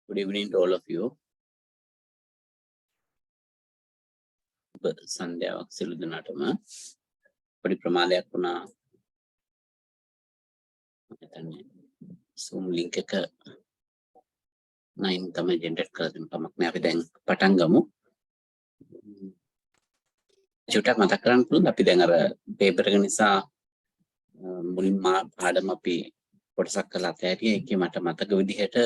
Good evening to all of you. සන්ධ්‍යාවක් සියලු දෙනාටම පොඩි ප්‍රමාදයක් වුණා. හිතන්නේ Zoom link එක 9 තමයි ජෙනරේට් කරලා දෙන්න කමක් නෑ. අපි දැන් පටන් ගමු. චුට්ටක් මතක් කරගන්න පුළුවන් අපි දැන් අර පේපර් එක නිසා මුලින්ම පාඩම අපි කොටසක් කරලා ඇතෑරියා. ඒකේ මට මතක විදිහට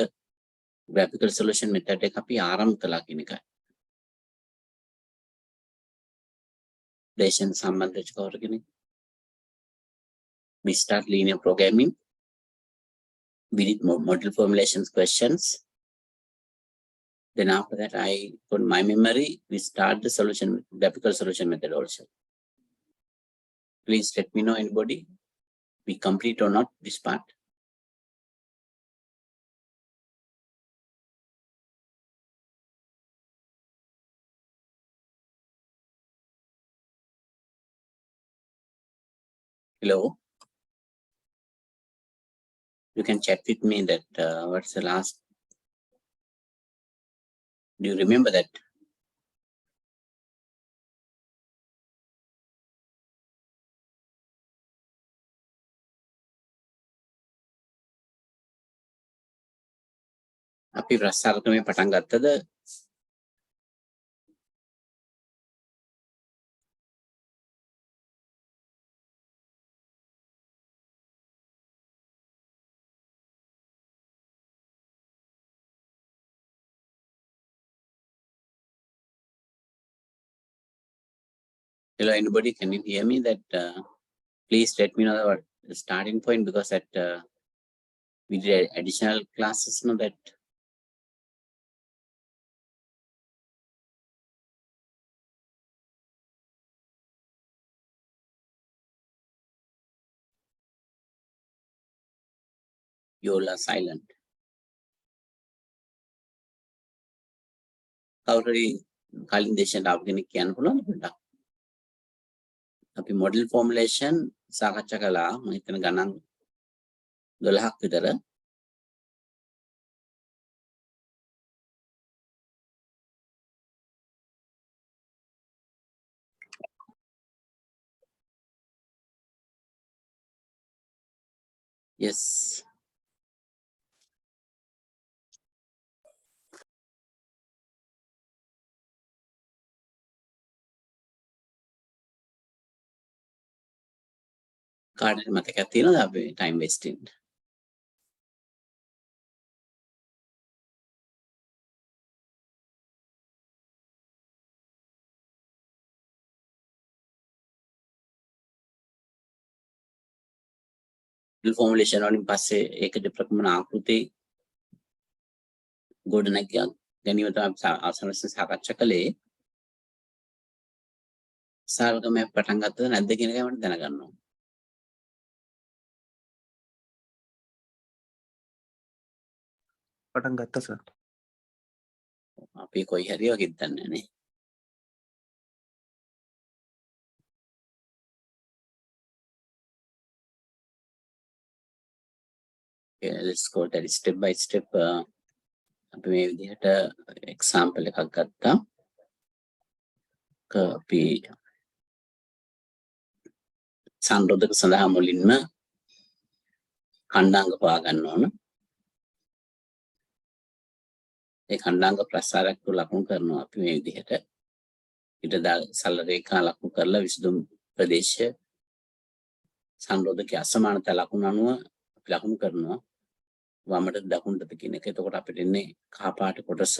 graphical solution method එක අපි ආරම්භ කළා කියන එකයි. Relation සම්බන්ධ කරගෙන we start linear programming. We did model formulations questions. Then after that, I put my memory. We start the solution, graphical solution method also. Please let me know anybody we complete or not this part. Hello. You can chat with me that what's the last. Do you remember that? අපි ප්‍රස්තාරකමේ පටන් ගත්තද? Hello, anybody? Can you hear me? That please let me know the starting point, because that we did additional classes. No, that you all are silent. Already, calling දේශනට ආපු කෙනෙක් කියන්න පුළුවන්ද පොඩ්ඩක්? අපි model formulation සාකච්ඡා කළා. මම හිතන ගණන් 12ක් විතර. Yes. කාටද මතකයක් තියෙනවද අපි time wasting? formulation වලින් පස්සේ ඒකද ප්‍රකමන ආකෘති ගොඩනැග ගැනීම තමයි අවසන් සාකච්ඡා කළේ. සාල්කම පටන් ගත්තද නැද්ද කියන එක මට දැනගන්න ඕන. පටන් ගත්තා සර්. අපි කොයි හරි වගේ දන්නේ නැහැ. Okay, let's go that step by step. අපි මේ විදිහට example එකක් ගත්තා. අපි සංරෝධක සඳහා මුලින්ම ඛණ්ඩාංග හොයා ගන්න ඕන. ඒ ඛණ්ඩාංග ප්‍රසාරයක් තුල ලකුණු කරනවා අපි මේ විදිහට. ඊට සරල රේඛා ලකුණු කරලා විසඳුම් ප්‍රදේශ සංරෝධකයේ අසමානතා ලකුණු අනුව අපි ලකුණු කරනවා. වමට දකුණට කියන එක. එතකොට අපිට එන්නේ කහ පාට කොටස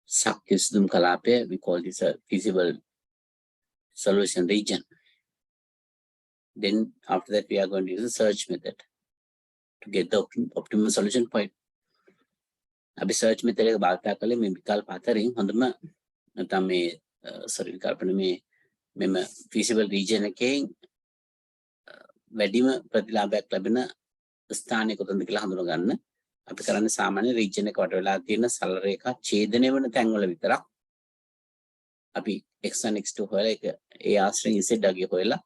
ශක්ති විසඳුම් කලාපය. We call this a feasible solution region. Then after that we are going to use the search method to get the optimal solution point. අපි search method එක භාවිත කළේ මේ විකල්ප අතරින් හොඳම නැත්නම් මේ විකල්පන මෙම feasible region එකෙන් වැඩිම ප්‍රතිලාභයක් ලැබෙන ස්ථානය කොතනද කියලා හඳුනා ගන්න. අපි කරන්නේ සාමාන්‍ය region එක වට වෙලා තියෙන සරල රේඛා ඡේදනය වෙන තැන් වල විතරක් අපි x1 x2 හොයලා ඒක ඒ ආශ්‍රයෙන් z අගය හොයලා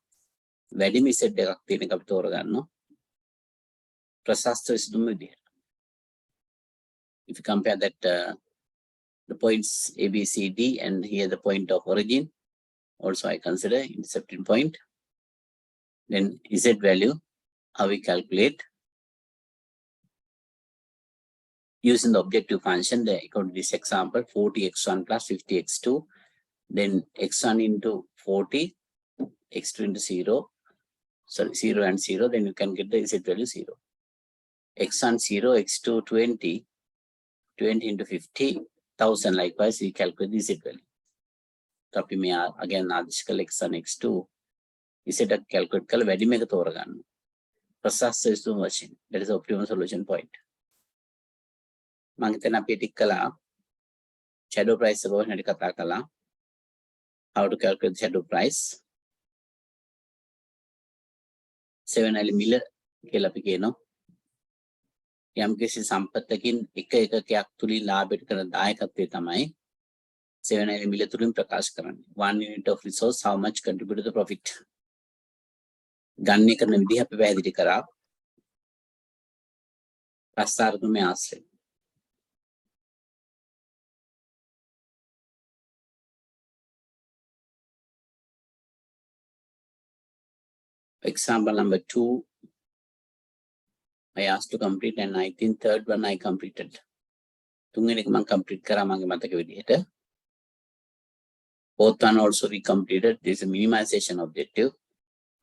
වැඩිම z එකක් තියෙන එක අපි තෝරගන්නවා. ප්‍රශස්ත විසඳුම විදිහට. if you compare that the points A, B, C, D, and here the point of origin, also I consider intercepting point. Then Z value, how we calculate using the objective function. According to this example, 40x1 plus 50x2, then x1 into 40, x2 into 0, sorry, 0 and 0, then you can get the Z value 0. x1 0, x2 20, 20 into 50,000, likewise we calculate the Z value. So again ආදේශ x1 x2 Z calculate කළ වැඩිම එක තෝරගන්න. ප්‍රසස් system වශයෙන්. That is the optimum solution point. මම හිතන අපි ටික කළා shadow price එක ගැන කතා කළා. How to calculate shadow price. 7 මිල කියලා අපි කියනවා. යම්කිසි සම්පතකින් එක එකකයක් තුලින් ලාභයට කරන දායකත්වය තමයි 7 මිල තුලින් ප්‍රකාශ කරන්නේ. 1 unit of resource, how much contribute to the profit. ගණනය කරන විදිහ අපි පැහැදිලි කරා. ප්‍රස්තාරකමේ ආශ්‍රය. Example number 2, I asked to complete, and I think third one I completed. තුන්වෙනි එක මම complete කරා මගේ මතක විදිහට. Both one also we completed. This is a minimization objective.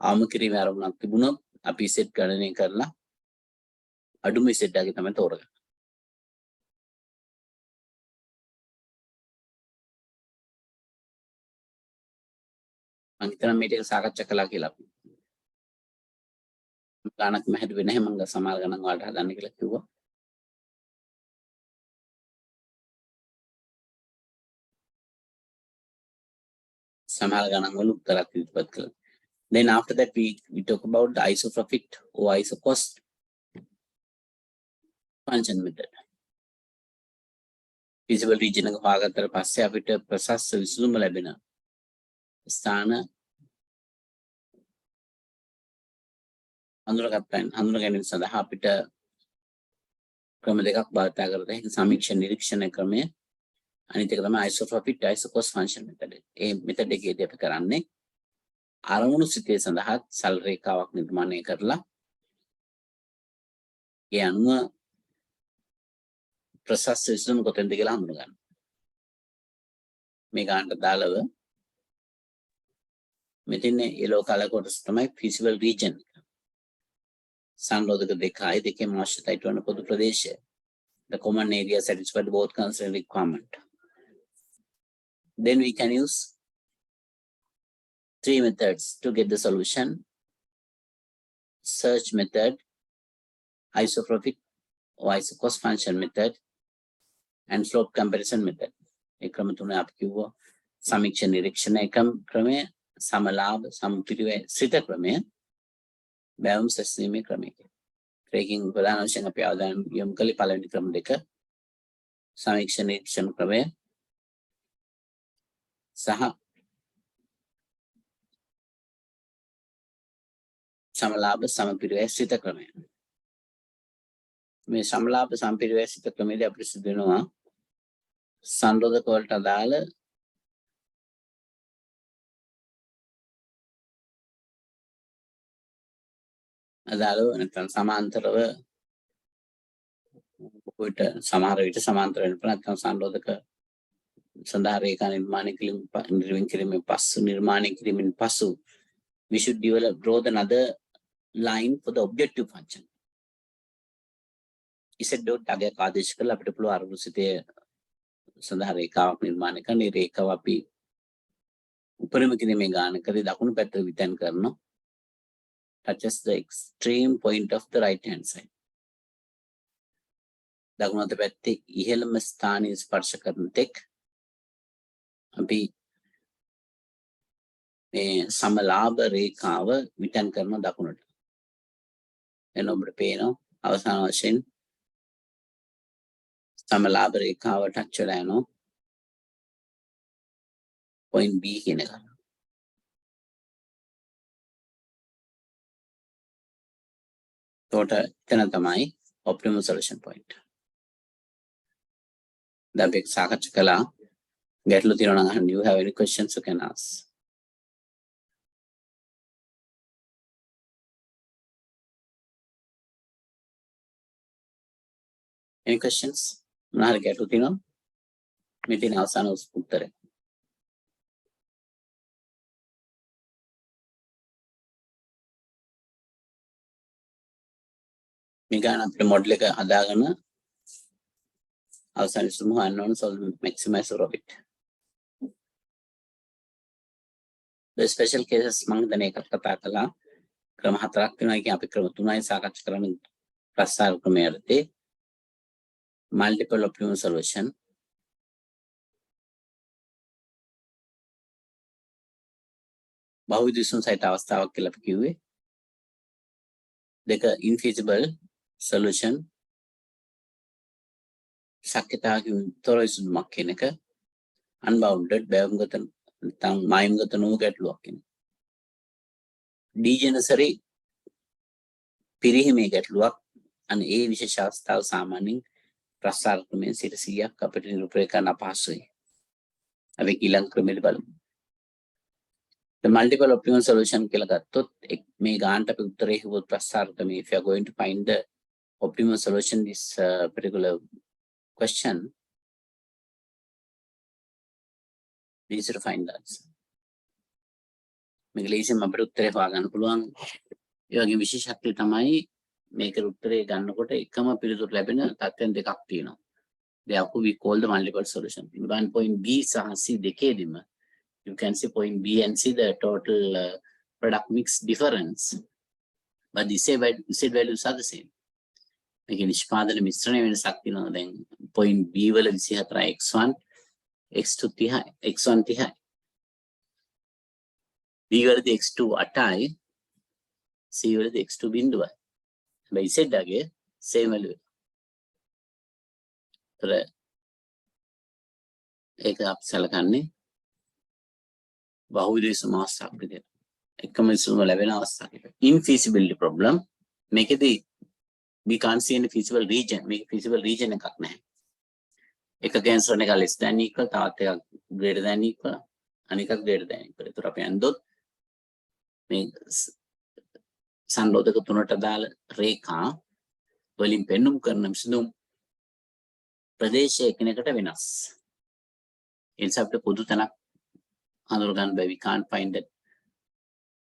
ආම කිරීමේ ආරම්භයක් තිබුණොත් අපි set ගණනය කරලා අඩුම set එකේ තමයි තෝරගන්නේ. මම හිතනවා මේ ටික සාකච්ඡා කළා කියලා අපි. ගණනක් මහැදුවේ නැහැ මම සමහර ගණන් වලට හදන්න කියලා කිව්වා. සමහර ගණන් වල උත්තරත් ඉදිරිපත් කළා. Then after that we talk about the isoprofit or isocost function method. Feasible region එක හොයාගත්තට පස්සේ අපිට ප්‍රසස්ත විසඳුම ලැබෙන ස්ථාන හඳුනා ගැනීම සඳහා අපිට ක්‍රම දෙකක් භාවිත කරලා තියෙනවා. සමීක්ෂණ නිරීක්ෂණ ක්‍රමය, අනිත් එක තමයි isoprofit isocost function method. මේ method එකේදී අපි කරන්නේ අරමුණු සිතේ සඳහා සල් රේඛාවක් නිර්මාණය කරලා ඒ අනුව ප්‍රසස් සිස්ටම් කොතෙන්ද කියලා හඳුනා ගන්න. මේ ගන්නට දාලව මෙතන yellow color කොටස තමයි feasible region. සංරෝධක දෙකයි දෙකේ අවශ්‍යතාවයට වන පොදු ප්‍රදේශය. The common area satisfied both constraint requirement. Then we can use 3 methods to get the solution: search method, isoprofit or isocost function method, and slope comparison method. ඒ ක්‍රම තුන අපි කිව්වා. සමීක්ෂණ නිරීක්ෂණ ක්‍රමය, සමලාභ සමපිරිවෙසිත ක්‍රමය, බැවුම් සැසීමේ ක්‍රමය. ට්‍රේකින් ප්‍රධාන වශයෙන් අපි අවධානය යොමු කළේ පළවෙනි ක්‍රම දෙක. සමීක්ෂණ නිරීක්ෂණ ක්‍රමය සහ සමලාභ සමපිරිවෙසිත ක්‍රමය. මේ සමලාභ සමපිරිවෙසිත ක්‍රමයේදී අපිට සිදු වෙනවා සංරෝධක වලට අදාළ නැත්නම් සමාන්තරව පොයිට සමහර විට සමාන්තර වෙන නැත්නම් සංරෝධක සඳහා රේඛා නිර්මාණය කිරීමෙන් පසු we should draw another line for the objective function. ඉසෙත් ඩොට් අගයක් ආදේශ කරලා අපිට පුළුවන් අරමුණු සිතේ සඳහා රේඛාවක් නිර්මාණය කරන්න. ඒ රේඛාව අපි උපරිම කිරීමේ ගානකදී දකුණු පැත්තට විතැන් කරනවා. touches the extreme point of the right hand side. දකුණු අත පැත්තේ ඉහළම ස්ථානයේ ස්පර්ශ කරන තෙක් අපි මේ සමලාභ රේඛාව විතැන් කරන දකුණට. එන ඔබට පේනවා අවසාන වශයෙන් සමලාභ රේඛාව ටච් වෙලා යනවා point B කියන එක. එතන තමයි optimal solution point. දැන් අපි සාකච්ඡා කළා. ගැටලු තියෙනවා නම් අහන්න. You have any questions you can ask. Any questions? මොනවාරි ගැටලු තියෙනවා? මේ තියෙන අවසාන උත්තරය. මේ ගන්න අපේ මොඩල් එක හදාගෙන අවසාන ඉස්සුම හොයන්න ඕන maximizer of it. The special cases මම දැන් එකක් කතා කළා. ක්‍රම හතරක් වෙනවා. ඒකෙන් අපි ක්‍රම තුනයි සාකච්ඡා කරන්නේ ප්‍රස්තාර ක්‍රමයේදී. Multiple optimum solution. බහුවිධ විසුම් සහිත අවස්ථාවක් කියලා අපි කිව්වේ. දෙක infeasible solution. ශක්‍යතාවකින් තොර විසඳුමක් කියන එක. Unbounded බැවුම්ගත නැත්නම් මායිම්ගත නොවු ගැටලුවක් කියන එක. Degenerate පිරිහීමේ ගැටලුවක්. අනේ ඒ විශේෂ අවස්ථාව සාමාන්‍යයෙන් ප්‍රස්තාර ක්‍රමයෙන් 100ක් අපිට නිරූපණය කරන්න අපහසුයි. අපි ඊළඟ ක්‍රමෙට බලමු. The multiple optimum solution කියලා ගත්තොත් මේ ගානට අපි උත්තරේ හුවොත් ප්‍රස්තාර ක්‍රමයේ if you are going to find the optimum solution this particular question, easy to find that. මේක ලේසියෙන් අපිට උත්තරේ හොයාගන්න පුළුවන්. ඒ වගේ විශේෂත්වය තමයි මේක උත්තරේ ගන්නකොට එකම පිළිතුර ලැබෙන තත්ත්වයන් දෙකක් තියෙනවා. Therefore we call the multiple solution. In one point B සහ C දෙකේදීම you can see point B and C the total product mix difference, but the Z values are the same. මේක නිෂ්පාදන මිශ්‍රණය වෙනසක් තියෙනවා. දැන් point B වල 24 x1 x2 30 x1 30. B වලදී x2 8යි C වලදී x2 බිඳුවයි. හැබැයි Z ගේ same value. ඒක අපි සලකන්නේ බහුවිධ විසුම අවස්ථාවක් විදිහට. එකම විසුම ලැබෙන අවස්ථාවක. Infeasibility problem. මේකෙදී we can't see any feasible region. මේක feasible region එකක් නැහැ. එකක answer එක less than equal, තවත් එකක් greater than equal, අනිකක් greater than equal. ඒතර අපි අන්දොත් මේ සංරෝධක තුනට දාල රේඛා වලින් පෙන්눔 කරන විසඳුම් ප්‍රදේශය එකිනෙකට වෙනස්. ඒ නිසා අපිට පොදු තැනක් හඳුනගන්න බැහැ. We can't find a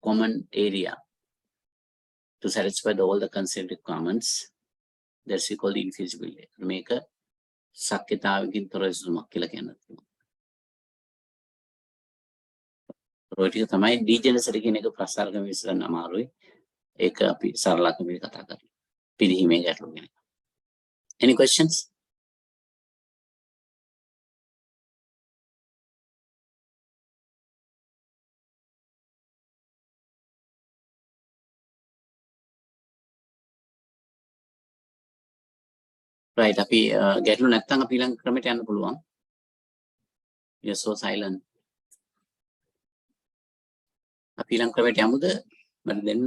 common area to satisfy all the constraint requirements. That's we call the infeasibility. මේක ශක්‍යතාවකින් තොර විසඳුමක් කියලා කියනවා. ඔය ටික තමයි ඩීජෙනරසරි කියන එක ප්‍රස්තාර ක්‍රම විසඳන්න අමාරුයි. ඒක අපි සරල ක්‍රමයක කතා කරමු. පිළිහිමේ ගැටලු ගැන. Any questions? Right, අපි ගැටලු නැත්නම් අපි ඊළඟ ක්‍රමයට යන්න පුළුවන්. You're so silent. අපි ඊළඟ ක්‍රමයට යමුද? මට දෙන්න.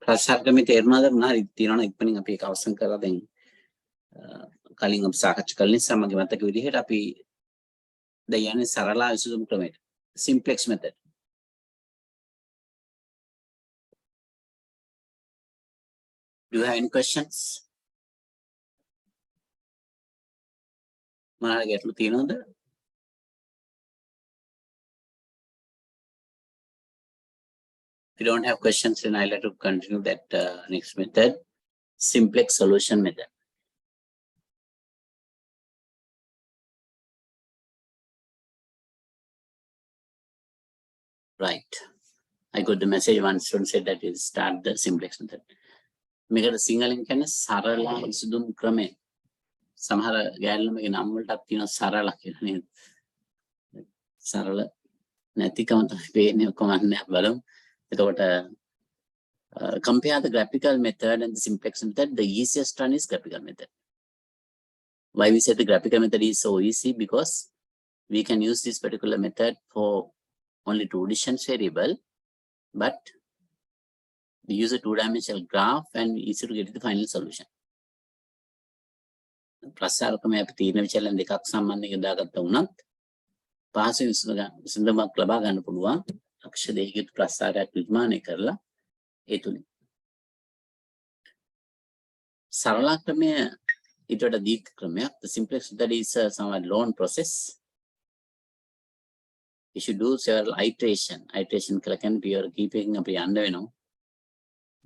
ප්‍රස්තාර ක්‍රමයේ තේරුණාද මොනවාරි තියෙනවනම් ඉක්මනින් අපි ඒක අවසන් කරලා දැන් කලින් අපි සාකච්ඡා කළ නිසා මගේ මතක විදිහට අපි දැන් යන්නේ සරල විසඳුම් ක්‍රමයට. Simplex method. Do you have any questions? මොනවාරි ගැටලු තියෙනවද? If you don't have questions, then I'll have to continue that next method, simplex solution method. Right. I got the message one student said that is start the simplex method. මේකට සිංහලෙන් කියන්නේ සරල විසඳුම් ක්‍රමය. සමහර ගෑල්ලමගේ නම් වලටත් තියෙනවා සරල කියලා නේද? සරල නැතිකම තමයි වෙන්නේ කොහොමද බලමු. එතකොට compare the graphical method and the simplex method. The easiest one is graphical method. Why we say the graphical method is so easy? Because we can use this particular method for only two distance variable, but we use a two-dimensional graph and easy to get the final solution. ප්‍රසාරකම අපි තීරණ විචලන දෙකක් සම්බන්ධයෙන් දාගත්ත වුණත් පහසු විසඳුමක් ලබා ගන්න පුළුවන් අක්ෂ දෙකක ප්‍රසාරයක් නිර්මාණය කරලා ඒ තුලින් සරල ක්‍රමය ඊට වඩා දීර්ඝ ක්‍රමයක්. The simplest that is somewhat long process. You should do several iteration කියලා කියන්නේ පියවර කීපයකින් අපි යන්න වෙනවා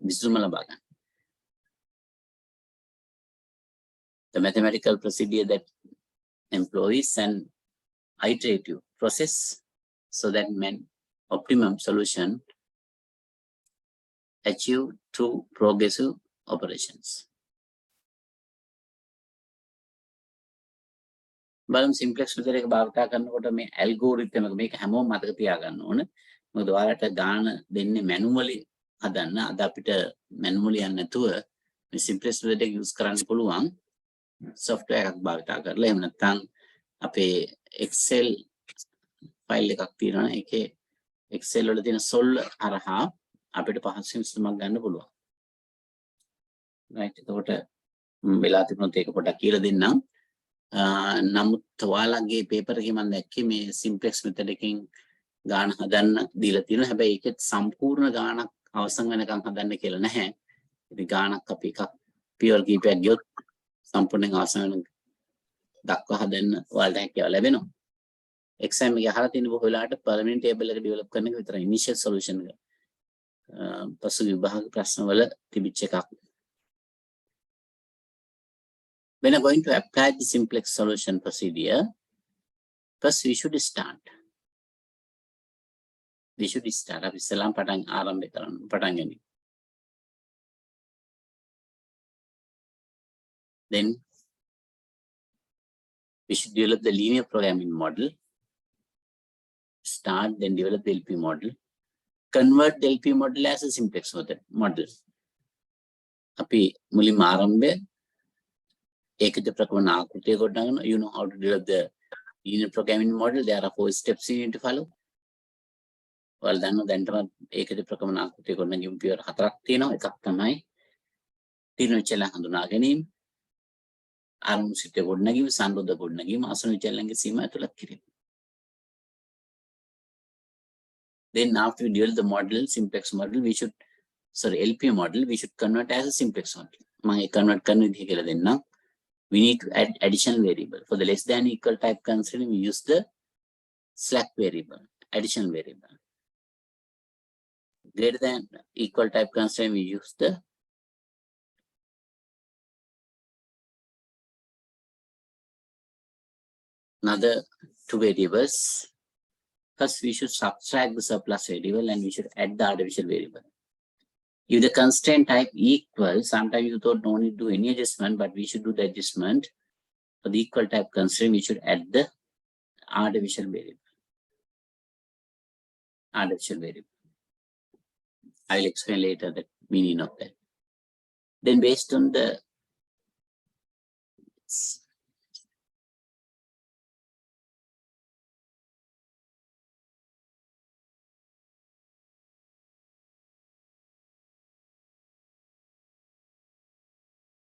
විසඳුම ලබා ගන්න. The mathematical procedure that employs an iterative process so that optimum solution achieved through progressive operations. බලමු සිම්ප්ලෙක්ස් මෙතඩ් එක භාවිත කරනකොට මේ ඇල්ගෝරිතම් එක මේක හැමෝම මතක තියාගන්න ඕන. මොකද ඔයාලට ගාන දෙන්නේ මැනුවලි හදන්න. අද අපිට මැනුවලි යන්න නැතුව මේ සිම්ප්ලෙක්ස් මෙතඩ් එක යූස් කරන්න පුළුවන් software එකක් භාවිත කරලා. එහෙම නැත්නම් අපේ Excel ෆයිල් එකක් තියෙනවා. ඒකේ Excel වල තියෙන solve හරහා අපිට පහසුවෙන් විසඳුමක් ගන්න පුළුවන්. right එතකොට වෙලා තිබුණොත් ඒක පොඩ්ඩක් කියලා දෙන්නම්. නමුත් ඔයාලගේ පේපර් එකේ මම දැක්කේ මේ සිම්ප්ලෙක්ස් මෙතඩ් එකෙන් ගාන හදන්න දීලා තියෙනවා. හැබැයි ඒකෙත් සම්පූර්ණ ගානක් අවසන් වෙනකන් හදන්න කියලා නැහැ. ඉතින් ගානක් අපි එකක් පියවර කීපයක් ගියොත් සම්පූර්ණයෙන් අවසන් වෙන දක්වා හදන්න ඔයාලට හැකියාව ලැබෙනවා. එක්සෑම් එකේ අහලා තියෙන බොහෝ වෙලාවට පර්මනන්ට් ටේබල් එක ඩෙවලොප් කරන එක විතරයි ඉනිෂියල් සොලියුෂන් එක. පසු විභාග ප්‍රශ්න වල තිබිච්ච එකක්. When I'm going to apply the simplex solution procedure, first we should start. අපි ඉස්සෙල්ලාම පටන් ආරම්භ කරන්න පටන් ගනිමු. Then we should develop the linear programming model. Start, then develop the LP model. Convert the LP model as a simplex model. අපි මුලින්ම ආරම්භය ඒකද ප්‍රකරණ ආකෘතිය ගොඩනගන. You know how to develop the linear programming model. There are 4 steps you need to follow. ඔයාලා දන්නවා දැන්ටම ඒකද ප්‍රකරණ ආකෘතිය ගොඩනගීම පියවර 4ක් තියෙනවා. එකක් තමයි තීරණ විචලන හඳුනා ගැනීම, ආරම්භ සිට ගොඩනගීම, සංරෝධ ගොඩනගීම, ආසන විචලනගේ සීමා ඇතුළත් කිරීම. Then after we develop the model, simplex model, LP model, we should convert as a simplex model. මම ඒ convert කරන විදිහ කියලා දෙන්නම්. We need to add additional variable. For the less than equal type constraint, we use the slack variable, additional variable. Greater than equal type constraint, we use the another 2 variables. First, we should subtract the surplus variable and we should add the artificial variable. If the constraint type equal, sometimes you don't need to do any adjustment, but we should do the adjustment. For the equal type constraint, we should add the artificial variable. I will explain later the meaning of that. Then based on the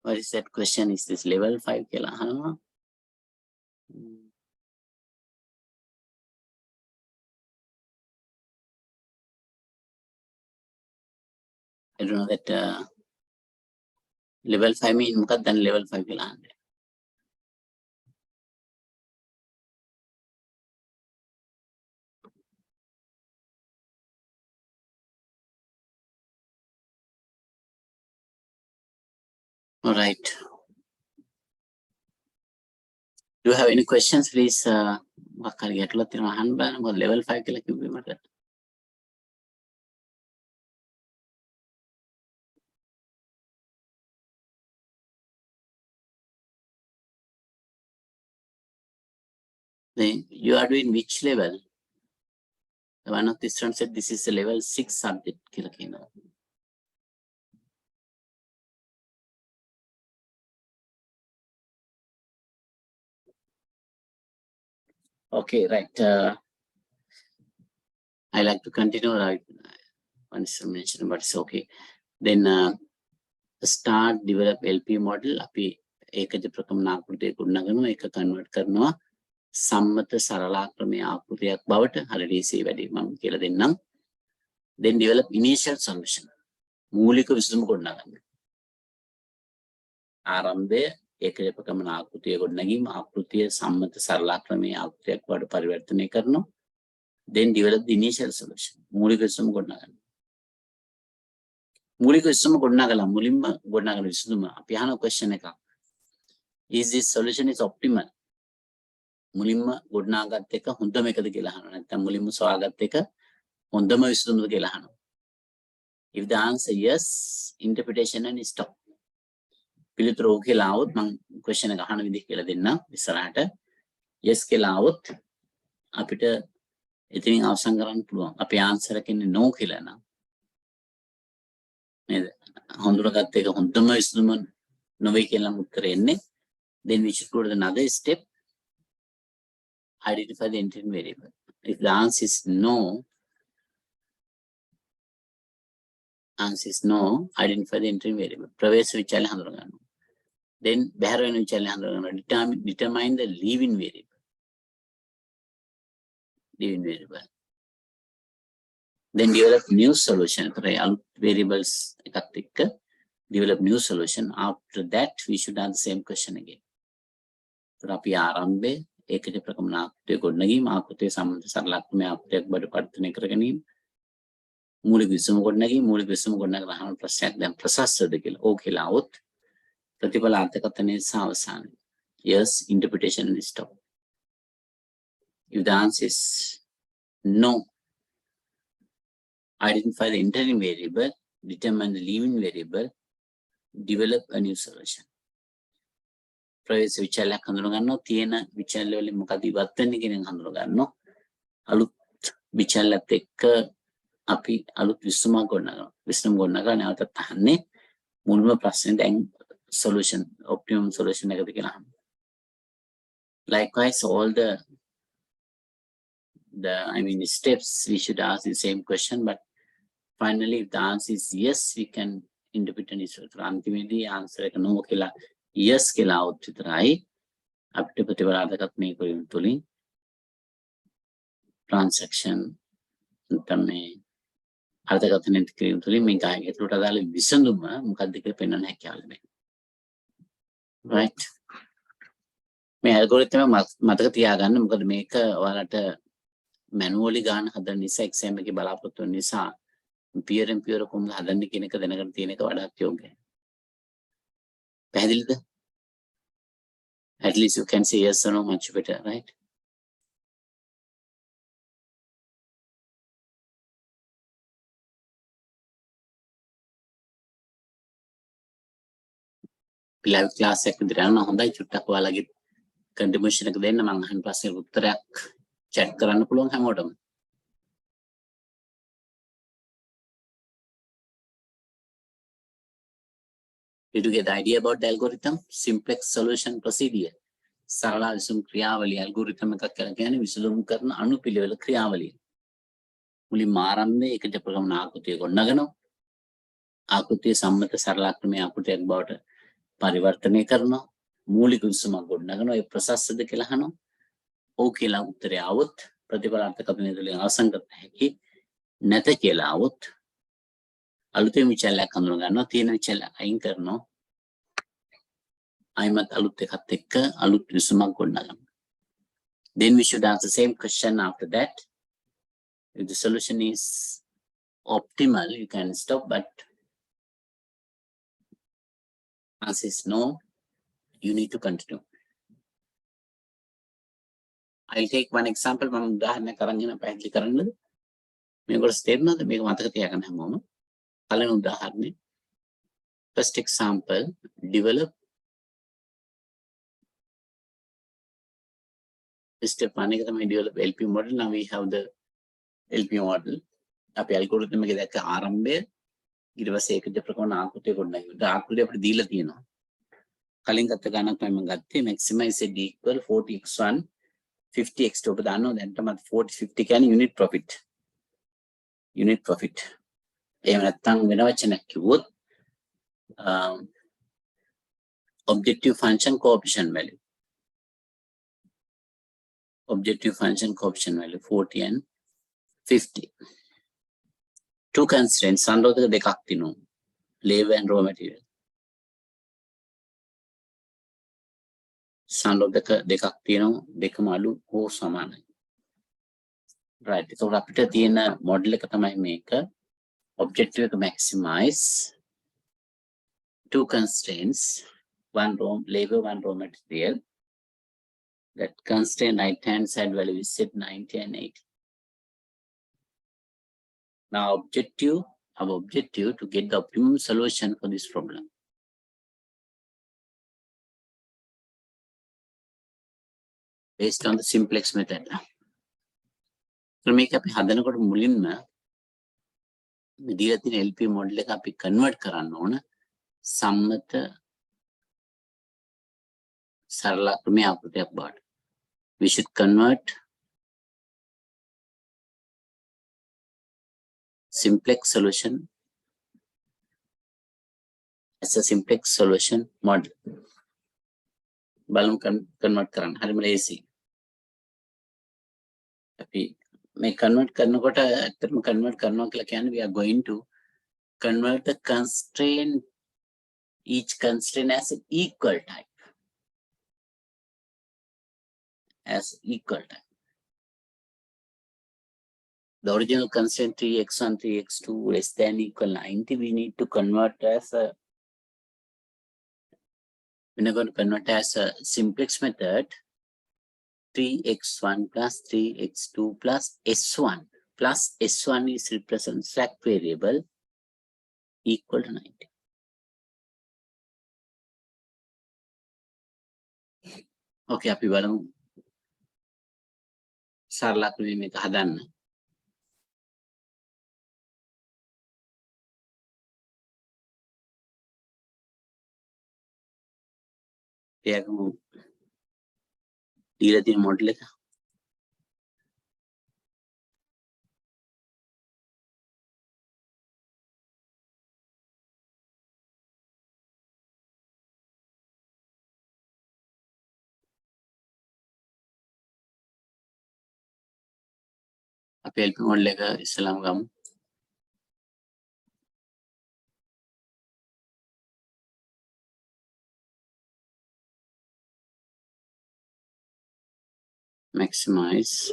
what is that question? Is this level 5 කියලා අහනවා. I don't know that level 5 mean මොකක්ද දැන් level 5 කියලා අහන්නේ. All right. Do you have any questions, please? මොකක් හරි ගැටලුවක් තියෙනවා අහන්න බලන්න. මොකද level 5 කියලා කිව්වේ මට. Then you are doing which level? One of the students said this is a level 6 subject කියලා කියනවා. Okay, right. I like to continue. Once mentioned, but it's okay. Then start develop LP model. අපි ඒකජ ප්‍රකමන ආකෘතිය ගොඩනගනවා. ඒක convert කරනවා සම්මත සරලාක්‍රමයේ ආකෘතියක් බවට. හරියට AC වැඩි මම කියලා දෙන්නම්. Then develop initial solution. මූලික විසඳුම ගොඩනගන්න. ආරම්භය ඒකජ ප්‍රකමන ආකෘතිය ගොඩනැගීම ආකෘතිය සම්මත සරලාක්‍රමයේ ආකෘතියක් බවට පරිවර්තනය කරනවා. Then develop the initial solution. මූලික විසඳුම ගොඩනගන්න. මූලික විසඳුම ගොඩනගලා මුලින්ම ගොඩනගන විසඳුම අපි අහන question එකක්. Is this solution is optimal? මුලින්ම ගොඩනගාගත් එක හොඳම එකද කියලා අහනවා. නැත්නම් මුලින්ම සොයාගත් එක හොඳම විසඳුමද කියලා අහනවා. If the answer yes, interpretation and stop. පිළිතුර ඔව් කියලා આવොත් මම question එක අහන විදිහ කියලා දෙන්නම් ඉස්සරහට. yes කියලා આવොත් අපිට එතනින් අවසන් කරන්න පුළුවන්. අපේ answer එක ඉන්නේ no කියලා නම්. නේද? හඳුනාගත්ත එක හොඳම විසඳුම නොවේ කියලා උත්තරේ එන්නේ. Then we should go to another step. Identify the entering variable. If the answer is no, identify the entering variable. ප්‍රවේශ විචාලය හඳුනා ගන්නවා. Then බැහැර වෙන විචාලය හඳුනා ගන්නවා. Determine the leaving variable. Then develop new solution. Variables එකත් එක්ක develop new solution. After that, we should ask the same question again. අපි ආරම්භයේ ඒකජ ප්‍රකමන ආකෘතිය ගොඩනැගීම ආකෘතිය සම්බන්ධ සරලාක්‍රමයේ ආකෘතියක් බවට පරිවර්තනය කර ගැනීම මූලික විසඳුම ගොඩනැගීම මූලික විසඳුම ගොඩනැගලා අහන ප්‍රශ්නයක් දැන් ප්‍රසස්සද කියලා ඕක කියලා આવොත් ප්‍රතිඵල අර්ථකථනයේ සහ අවසානයේ yes interpretation and stop. If the answer is no, identify the entering variable, determine the leaving variable, develop a new solution. ප්‍රවේශ විචාලයක් හඳුනා ගන්නවා තියෙන විචාල වලින් මොකද ඉවත් වෙන්නේ කියන එක හඳුනා ගන්නවා අලුත් විචාලයත් එක්ක අපි අලුත් විසඳුමක් ගොඩනගනවා නැවතත් අහන්නේ මුල්ම ප්‍රශ්නේ දැන් solution optimum solution එකද කියලා අහනවා. Likewise all the steps we should ask the same question, but finally if the answer is yes we can interpret an issue. අන්තිමේදී answer එක no කියලා yes කියලා આવොත් විතරයි අපිට ප්‍රතිපදාර්ථකත්වයේ කිරීම තුලින් transaction තමයි අර්ථකථනය කිරීම තුලින් මේ ගායකයට අදාළ විසඳුම මොකක්ද කියලා පෙන්වන්න හැකියාව ලැබෙනවා. right මේ ඇල්ගොරිතම මතක තියාගන්න මොකද මේක ඔයාලට මැනුවලි ගන්න හදන නිසා එක්සෑම් එකේ බලාපොරොත්තු වෙන නිසා පියර් එන් පියර් කොහොමද හදන්නේ කියන එක දැනගන්න තියෙන එක වඩාත් යෝග්‍යයි. පැහැදිලිද? At least you can say yes or no much better, right? live class එක විතර යනවා හොඳයි චුට්ටක් ඔයාලගේ contribution එක දෙන්න මම අහන ප්‍රශ්නෙට උත්තරයක් chat කරන්න පුළුවන් හැමෝටම. Did you get the idea about the algorithm? Simplex solution procedure. සරල විසඳුම් ක්‍රියාවලිය algorithm එකක් කියලා කියන්නේ විසඳුම් කරන අනුපිළිවෙල ක්‍රියාවලිය. මුලින්ම ආරම්භයේ ඒකජ ප්‍රකමන ආකෘතිය ගොඩනගනවා. ආකෘතිය සම්මත සරලාක්‍රමයේ ආකෘතියක් බවට පරිවර්තනය කරනවා. මූලික විසඳුමක් ගොඩනගනවා. ඒ ප්‍රසස්සද කියලා අහනවා. ඔව් කියලා උත්තරය આવොත් ප්‍රතිඵල අර්ථකථනය තුළින් අවසන් කර හැකි. නැත කියලා આવොත් අලුතෙන් විචාලයක් හඳුනා ගන්නවා තියෙන විචාලය අයින් කරනවා අයිමත් අලුත් එකත් එක්ක අලුත් විසඳුමක් ගොඩනගනවා. Then we should ask the same question after that. If the solution is optimal you can stop, but answer is no, you need to continue. I'll take one example. මම උදාහරණයක් අරගෙන පැහැදිලි කරන්නද මේකට තේරෙනවද මේක මතක තියාගන්න හැමෝම. පළවෙනි උදාහරණය first example develop step 1 එක තමයි develop LP model. Now we have the LP model. අපි algorithm එකේ දැක්ක ආරම්භය ඊට පස්සේ ඒකජ ප්‍රකමන ආකෘතිය ගොඩනගනවා. ආකෘතිය අපිට දීලා තියෙනවා. කලින් ගත්ත ගණනක් තමයි මම ගත්තේ maximize z equal 40x1 50x to dano then 40 50 can unit profit. එහෙම නැත්නම් වෙන වචනයක් කිව්වොත් objective function coefficient value. Objective function coefficient value 40 and 50. Two constraints සම්රෝධක දෙකක් තියෙනවා. Labor and raw material. සම්රෝධක දෙකක් තියෙනවා. දෙකම අලු හෝ සමානයි. Right. ඒතකොට අපිට තියෙන මොඩල් එක තමයි මේක. Objective එක maximize two constraints, one raw labor, one raw material. That constraint right hand side value is set 90 and 80. Now our objective to get the optimum solution for this problem. Based on the simplex method. So මේක අපි හදනකොට මුලින්ම දීලා තියෙන LP model එක අපි convert කරන්න ඕන සම්මත සරල ක්‍රමයේ ආකෘතියක් බවට. We should convert simplex solution as a simplex solution model. බලමු convert කරන්න. හරිම ලේසි. අපි මේ convert කරනකොට ඇත්තටම convert කරනවා කියලා කියන්නේ we are going to convert the constraint, each constraint as an equal type. As equal type. The original constraint 3x1, 3x2 less than equal 90, we need to convert as a, we're going to convert as a simplex method 3x1 plus 3x2 plus s1 plus s1 is represent slack variable equal to 90. Okay, අපි බලමු සරල ක්‍රමයක මේක හදන්න. එයාගමු දීලා තියෙන model එක. අපි LP model එක ඉස්සෙල්ලාම ගමු. Maximize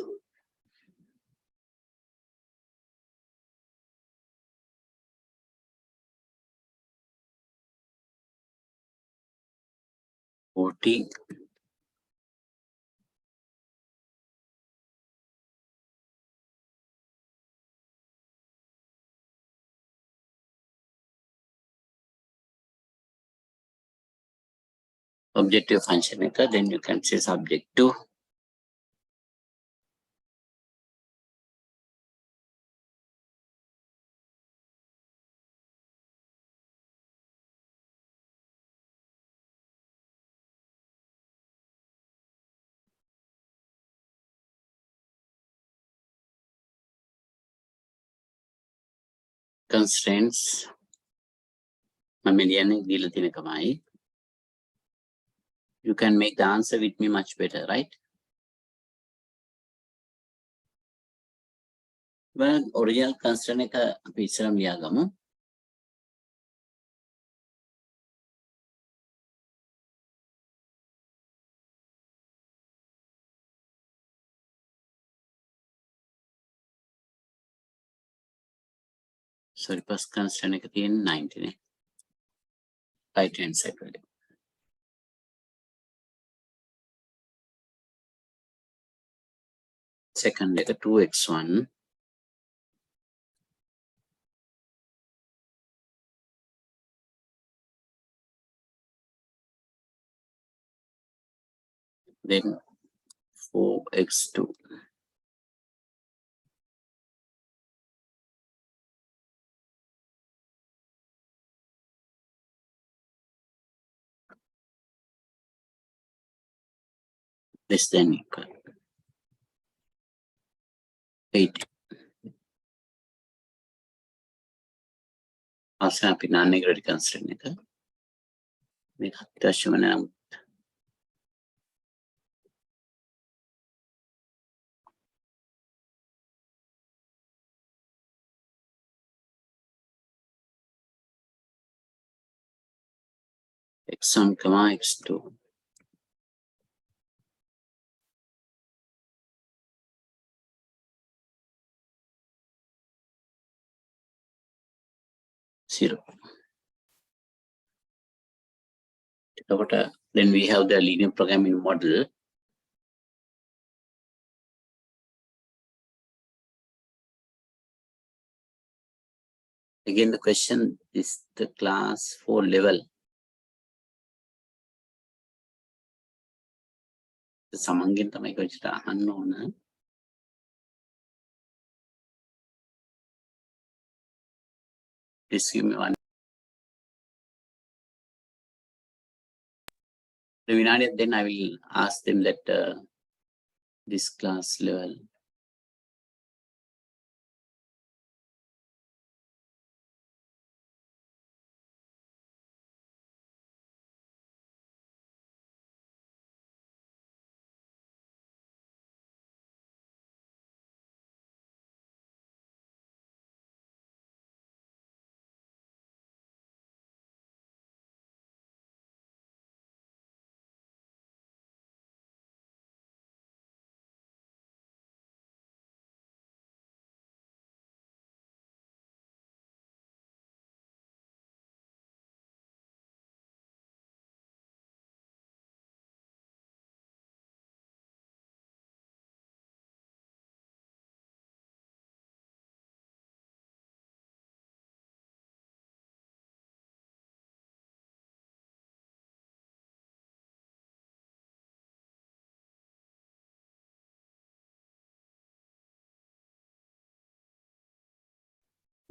objective function එක, then you can say subject to constraints මම කියන්නේ දීලා තියෙන කමයි. You can make the answer with me much better, right? Well, original constraint එක අපි ඉස්සරම ලියාගමු. Sorry, first constraint එක තියෙන 90 නේ. Right hand side වල. Second එක 2x1 then 4x2 less than equal. wait. Asana අපි non-negative constraint එක මේක අත්‍යවශ්‍යම නම් x1, x2 0. Then we have the linear programming model. Again, the question is the class 4 level. The සමන්ගෙන් තමයි කොච්චර අහන්න ඕන. Please give me one. The viනාඩිය then I will ask them that this class level.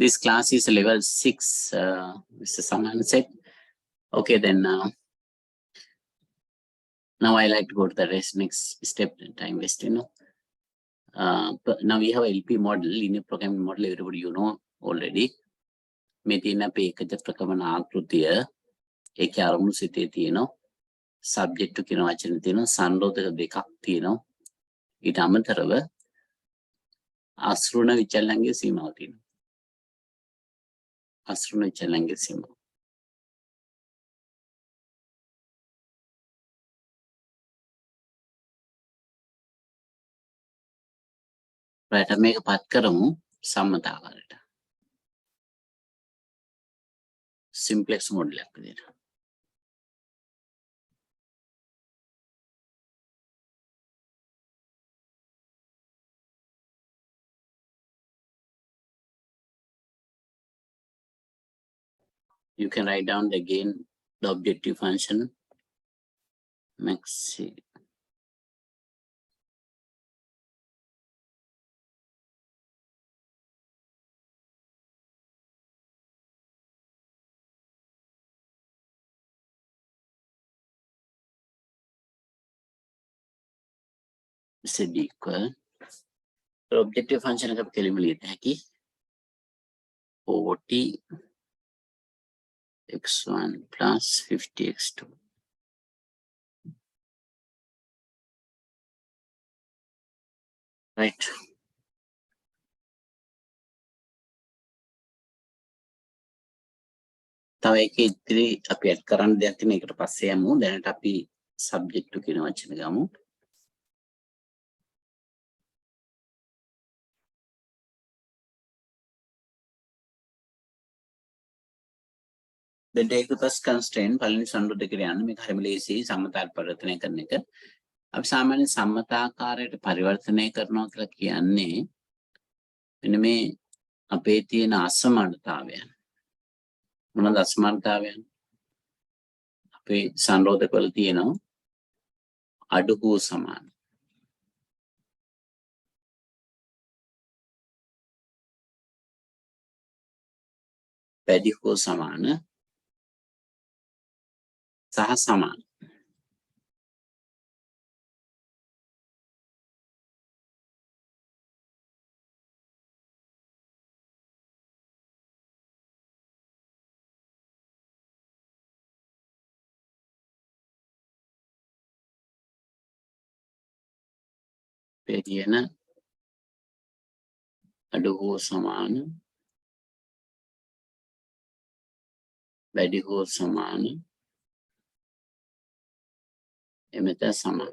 This class is level 6, Mr. Saman said. Okay, then now I like to go to the next step, time waste, you know. But now we have a LP model, linear programming model, everybody you know already. මේ තියෙන අපේ ඒකජ ප්‍රකමන ආකෘතිය ඒකේ අරමුණු සිතේ තියෙනවා subject කියන වචන තියෙනවා සංරෝධක දෙකක් තියෙනවා ඊට අමතරව අසෘණ විචලනයේ සීමාව තියෙනවා අසෘණ විචලනයේ සීමාව right මේක පත් කරමු සම්මත ආකාරයට simplex model එකක් විදිහට you can write down again the objective function maxi is equal the objective function එක කෙලිම ලියන්න හැකි 40 x1 plus 50 x2 right තව එකේ ඉතිරි අපි ඇඩ් කරන්න දෙයක් තියෙන එකට පස්සේ යමු දැනට අපි සබ්ජෙක්ට් කියන වචන ගමු then take the first constraint පළවෙනි සංරෝධකයට යන්න මේක හරිම ලේසි සම්මතාකාරයට පරිවර්තනය කරන එක අපි සාමාන්‍ය සම්මතාකාරයට පරිවර්තනය කරනවා කියලා කියන්නේ මෙන්න මේ අපේ තියෙන අසමානතාවයන් මොනවාද අසමානතාවයන් අපේ සංරෝධකවල තියෙනවා අඩු හෝ සමාන වැඩි හෝ සමාන සහ සමාන අපේ කියන අඩු හෝ සමාන වැඩි හෝ සමාන එමෙත සමාන.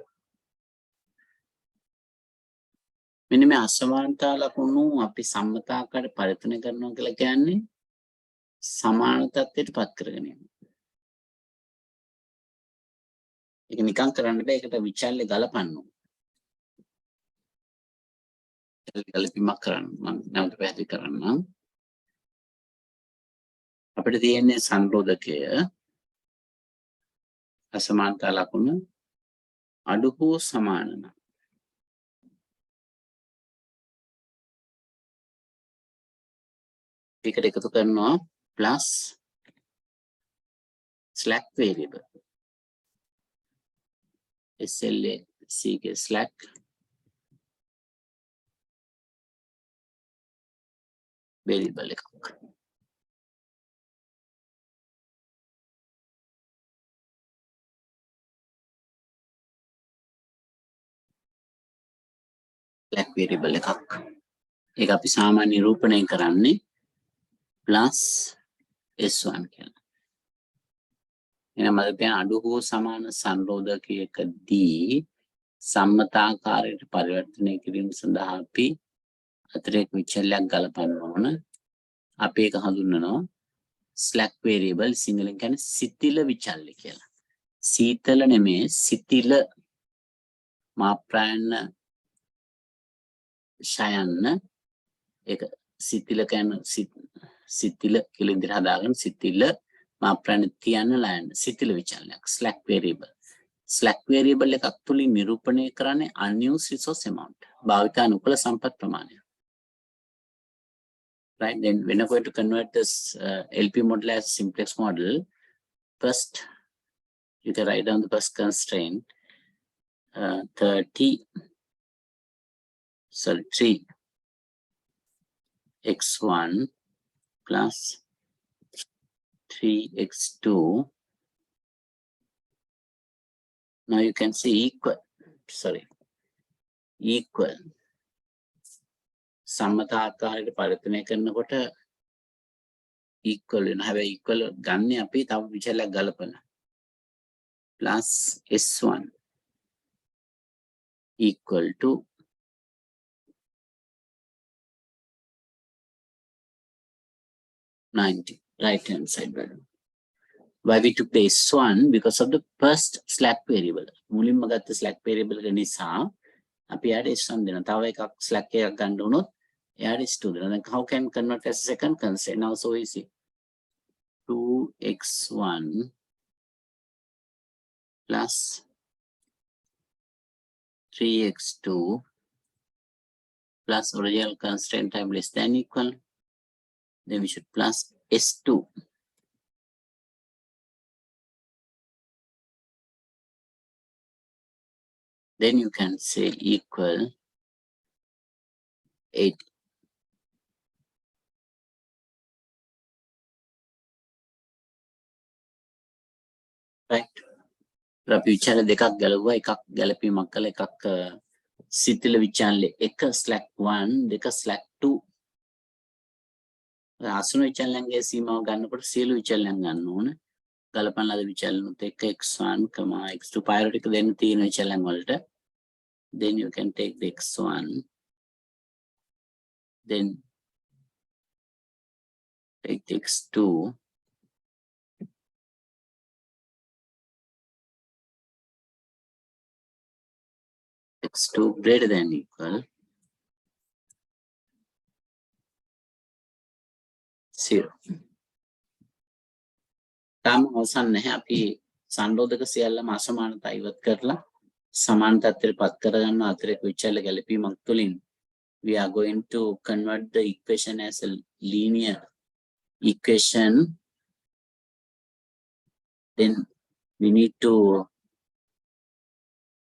මෙන්න මේ අසමානතා ලකුණු අපි සම්මතාකාරයට පරිවර්තනය කරනවා කියලා කියන්නේ සමාන තත්ත්වයට පත් කරගෙන යනවා. ඒක නිකන් කරන්න බෑ. ඒකට විචල්්‍ය ගලපන්න ඕන. ගලපීමක් කරන්න මම නැවත පැහැදිලි කරන්නම්. අපිට තියෙන්නේ සංරෝධකය අසමානතා ලකුණ අඩු හෝ සමාන නම් ඒකට එකතු කරනවා plus slack variable SLAC के slack variable එකක්. slack variable එකක්. ඒක අපි සාමාන්‍ය නිරූපණය කරන්නේ plus S1 කියලා. එහෙනම් අද දැන් අඩු හෝ සමාන සංරෝධකයකදී සම්මතාකාරයට පරිවර්තනය කිරීම සඳහා අපි අතිරේක විචල්‍යයක් ගලපන්න ඕන. අපි ඒක හඳුන්වනවා slack variable සිංහලෙන් කියන්නේ සිතිල විචල්‍ය කියලා. සීතල නෙමෙයි සිතිල මාප්‍රායන ශයන්න ඒක සිතිල කියන්නේ සිතිල කියලා ඉදිරිය හදාගෙන සිතිල මාප්‍රායන තියන්න ලයන්න සිතිල විචල්‍යයක් slack variable. slack variable එකක් තුලින් නිරූපණය කරන්නේ unused resource amount භාවිතානුකූල සම්පත් ප්‍රමාණය. Right, then when you're going to convert this LP model as a simplex model, first you can write down the first constraint 3x1 plus 3x2. Now you can see equal සම්මතාකාරයට පරිවර්තනය කරනකොට equal වෙනවා. හැබැයි equal ගන්න අපි තව විචලයක් ගලපන plus S1 equal to $90 right hand side value. Why we took the S1 because of the first slack variable. මුලින්ම ගත්ත slack variable එක නිසා අපි යාට S1 දෙනවා. තව එකක් slack එකක් ගන්න උනොත් යාට S2 දෙනවා. Then how can convert as a second constraint? Now so easy. 2x1 plus 3x2 plus original constraint time less than equal. Then we should plus S2. Then you can say equal 80. Right. අපි විචාර දෙකක් ගලවුවා. එකක් ගැලපීමක් කළා. එකක් සිතිල විචාරලේ එක slack 1 දෙක slack 2. ආසන විචාරලන්ගේ සීමාව ගන්නකොට සියලු විචාරලන් ගන්න ඕන. ගලපන ලද විචාරලනුත් එක x1, x2 priority එක දෙන්න තියෙන විචාරලන් වලට. Then you can take the x1 then take the x2 x2 greater than equal 0. තාම අවසන් නැහැ. අපි සංරෝධක සියල්ලම අසමානතා ඉවත් කරලා සමාන තත්ත්වයට පත් කරගන්න අතිරේක විචල්‍ය ගැලපීමක් තුළින් we are going to convert the equation as a linear equation. Then we need to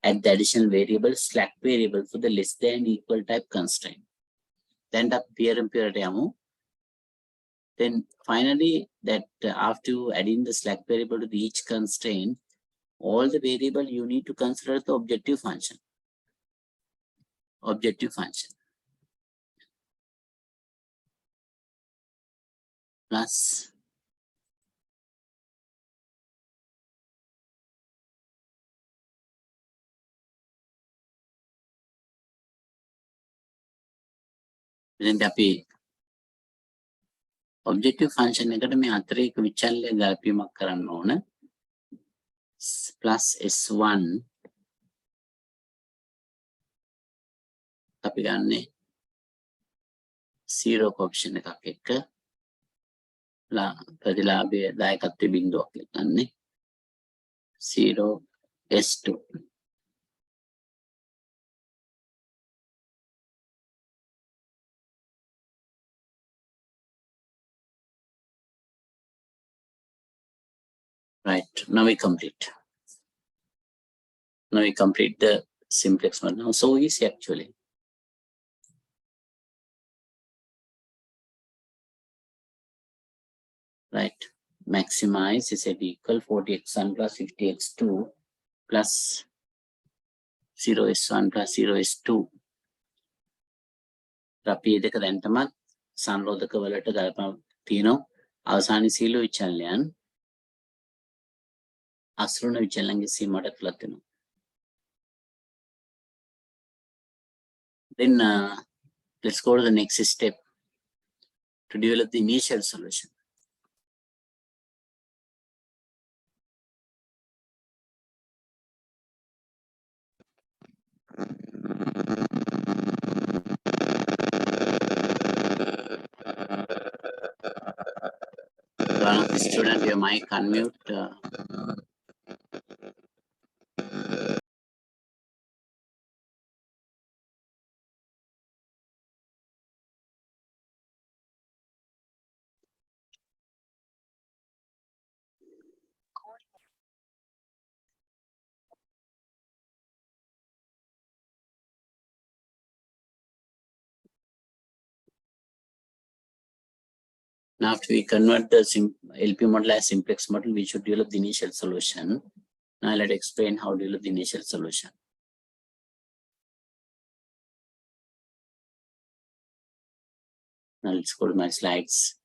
add the additional variable slack variable for the less than equal type constraint. Then the peer and peer demo. Then finally that after adding the slack variable to each constraint, all the variable you need to consider the objective function. objective function plus then අපි objective function එකට මේ අතරේ එක විචල්‍ය ගැලපීමක් කරන්න ඕන plus s1 අපි ගන්නේ 0 option එකක් එක්ක ප්‍රතිලාභය දායකත්වයේ බිඳුවක් ගන්නේ 0 s2 right now we complete the simplex one now so easy actually right maximize is equal 40x1 plus 50x2 plus 0s1 plus 0s2 අපි දෙක දැන් තමයි සංරෝධක වලට ගලපන තියෙනවා අවසානයේ සීල විචල්යන් අසෘණ විචලනගේ සීමාවට ඇතුළත් වෙනවා. Then let's go to the next step to develop the initial solution. One of the student, your mic unmute. Now, after we convert the LP model as simplex model, we should develop the initial solution. Now, let's explain how to develop the initial solution. Now, let's go to my slides.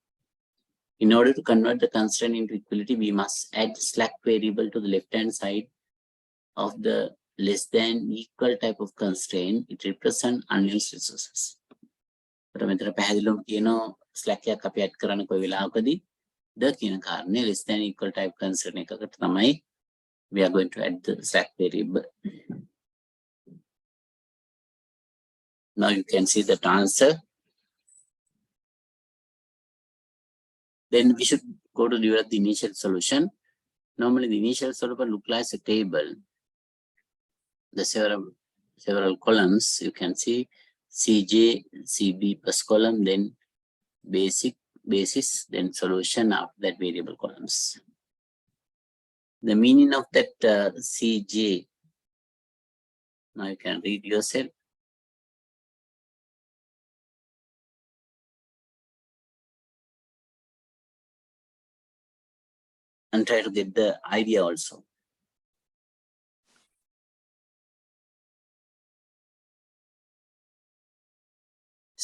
In order to convert the constraint into equality, we must add slack variable to the left-hand side of the less than equal type of constraint. It represents unused resources. Slack එකක් අපි add කරන්න කොයි වෙලාවකදී the කියන කාරණේ less than equal type constraint එකකට තමයි we are going to add the slack variable. Now you can see the answer. Then we should go to develop the initial solution. Normally the initial solution looks like a table. The several columns you can see CJ, CB plus column, then basis, then solution of that variable columns. The meaning of that CJ, now you can read yourself. And try to get the idea also.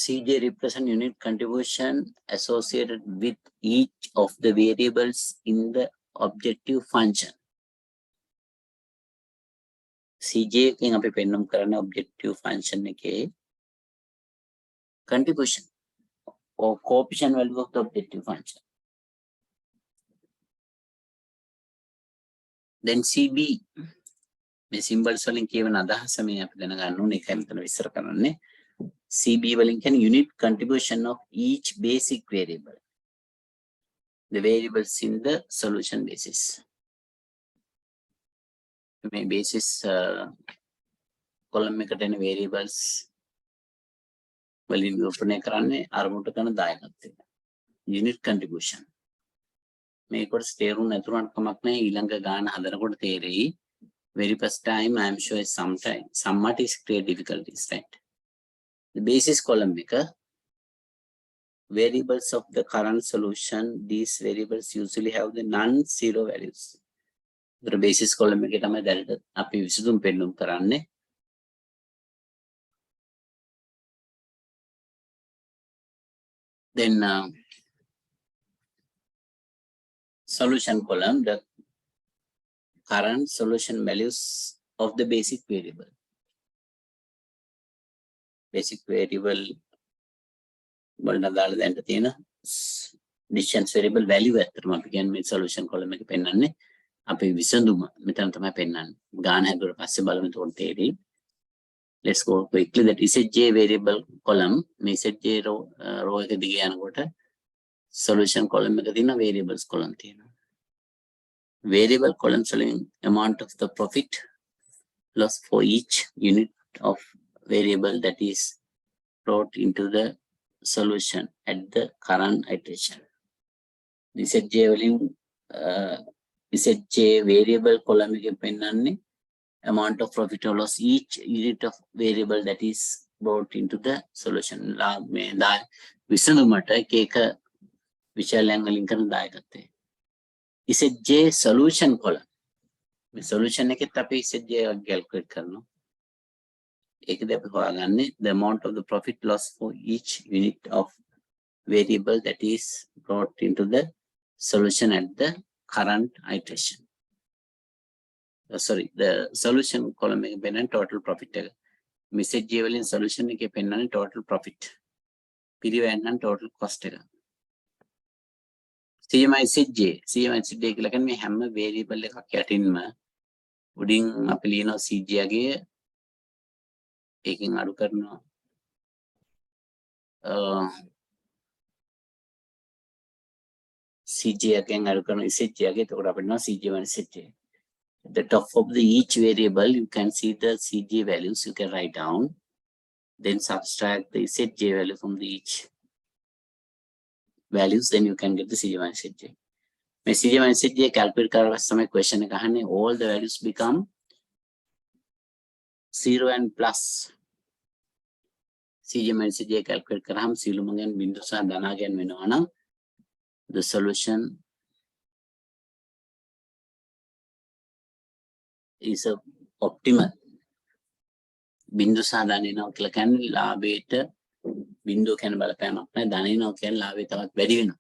CJ represents unit contribution associated with each of the variables in the objective function. CJ එකෙන් අපි පෙන්වන්න කරන objective function එකේ contribution or coefficient value of the objective function. Then CB මේ symbols වලින් කියවන අදහස මේ අපි දැනගන්න ඕනේ ඒකයි මෙතන විස්තර කරන්නේ. CB වලින් කියන්නේ unit contribution of each basic variable. The variables in the solution basis. මේ basis column එකට එන variables වලින් නිරූපණය කරන්නේ අරමුණට කරන දායකත්වය. Unit contribution. මේකට තේරුම් නැතුණත් කමක් නැහැ ඊළඟ ගාන හදනකොට තේරෙයි. Very first time I am sure somewhat is create difficulties, right? The basis column maker variables of the current solution, these variables usually have the non-zero values. The basis column එකේ තමයි දැනට අපි විසඳුම් පෙන්වුම් කරන්නේ. Then solution column, the current solution values of the basic variable. Basic variable distance variable value ඇත්තටම අපි කියන්නේ මේ solution column එක පෙන්වන්නේ අපේ විසඳුම මෙතන තමයි පෙන්වන්නේ. ගාන හැදුවට පස්සේ බලමු එතකොට තේරෙයි. Let's go quickly that Zj variable column මේ Zj row එක දිගේ යනකොට solution column එක තියෙනවා variables column තියෙනවා. Variable column showing amount of the profit loss for each unit of variable that is brought into the solution at the current iteration. The Zj වලින් Zj variable column එකෙන් පෙන්වන්නේ amount of profit or loss each unit of variable that is brought into the solution. මේ විසඳුමට එක එක විශාලයන් වලින් කරන දායකත්වය. Zj solution column. මේ solution එකෙත් අපි Zj calculate කරනවා. ඒකද අපි හොයාගන්නේ the amount of the profit loss for each unit of variable that is brought into the solution at the current iteration. Sorry, the solution column එක පෙන්නන total profit එක. Zj වලින් solution එකේ පෙන්නන්නේ total profit. පිරිවෙන්නම් total cost එක. CMI Zj කියලා කියන්නේ මේ හැම variable එකක් යටින්ම උඩින් අපි ලියනවා Cj ගේ ඒකෙන් අඩු කරනවා Cj එකෙන් අඩු කරනවා Zj ගේ එතකොට අපිට නෝ Cj minus Zj. At the top of the each variable you can see the Cj values you can write down, then subtract the Zj value from the each values, then you can get the Cj minus Zj. මේ Cj minus Zj calculate කරලා තමයි question එක අහන්නේ. All the values become 0 and plus. Cj minus Zj calculate කරාම සියලුම ගැන බිංදු සහ ධනාගයන් වෙනවා නම් the solution is a optimal. බිංදු සහ ධන එනවා කියලා කියන්නේ ලාභයට බිංදුව කියන බලපෑමක් නැහැ. ධන එනවා කියන්නේ ලාභය තවත් වැඩි වෙනවා.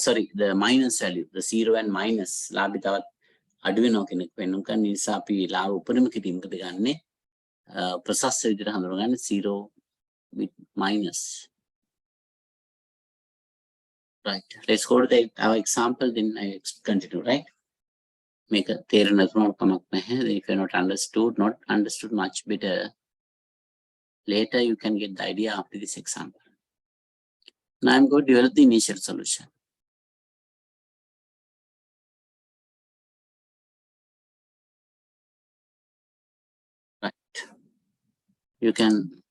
Sorry, the minus value, the 0 and minus ලාභය තවත් අඩු වෙනවා කියන එක වෙනුම් කරන නිසා අපි ලාභ උපරිම කිරීමකට ගන්නේ ප්‍රසස්ත විදිහට හඳුනගන්නේ 0 with minus. Right, let's go to our example, then I continue, right? Make a theory not if you're not understood much better, later you can get the idea after this example. Now I'm going to develop the initial solution. Right, you can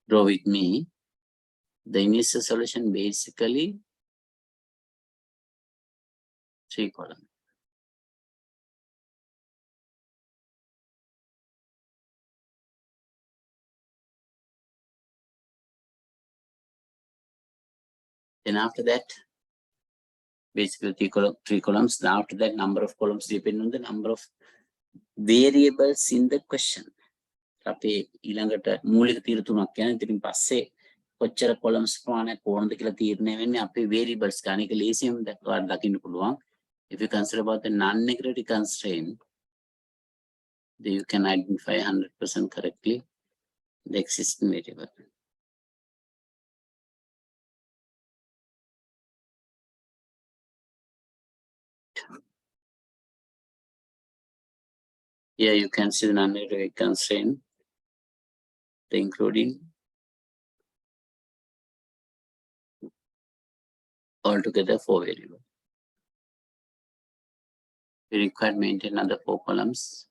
draw with me. The initial solution basically 3 columns. Then after that, basically 3 columns. Then after that, number of columns depend on the number of variables in the question. අපි ඊළඟට මූලික තීර තුනක් කියන ඉතින් පස්සේ කොච්චර columns ප්‍රමාණයක් ඕනද කියලා තීරණය වෙන්නේ අපේ variables ගන්න එක ලේසියෙන් දකින්න පුළුවන්. If you consider about the non-negative constraint, then you can identify 100% correctly the existing variable. Here you can see the non-negative constraint, the including altogether 4 variables. We require to maintain another 4 columns.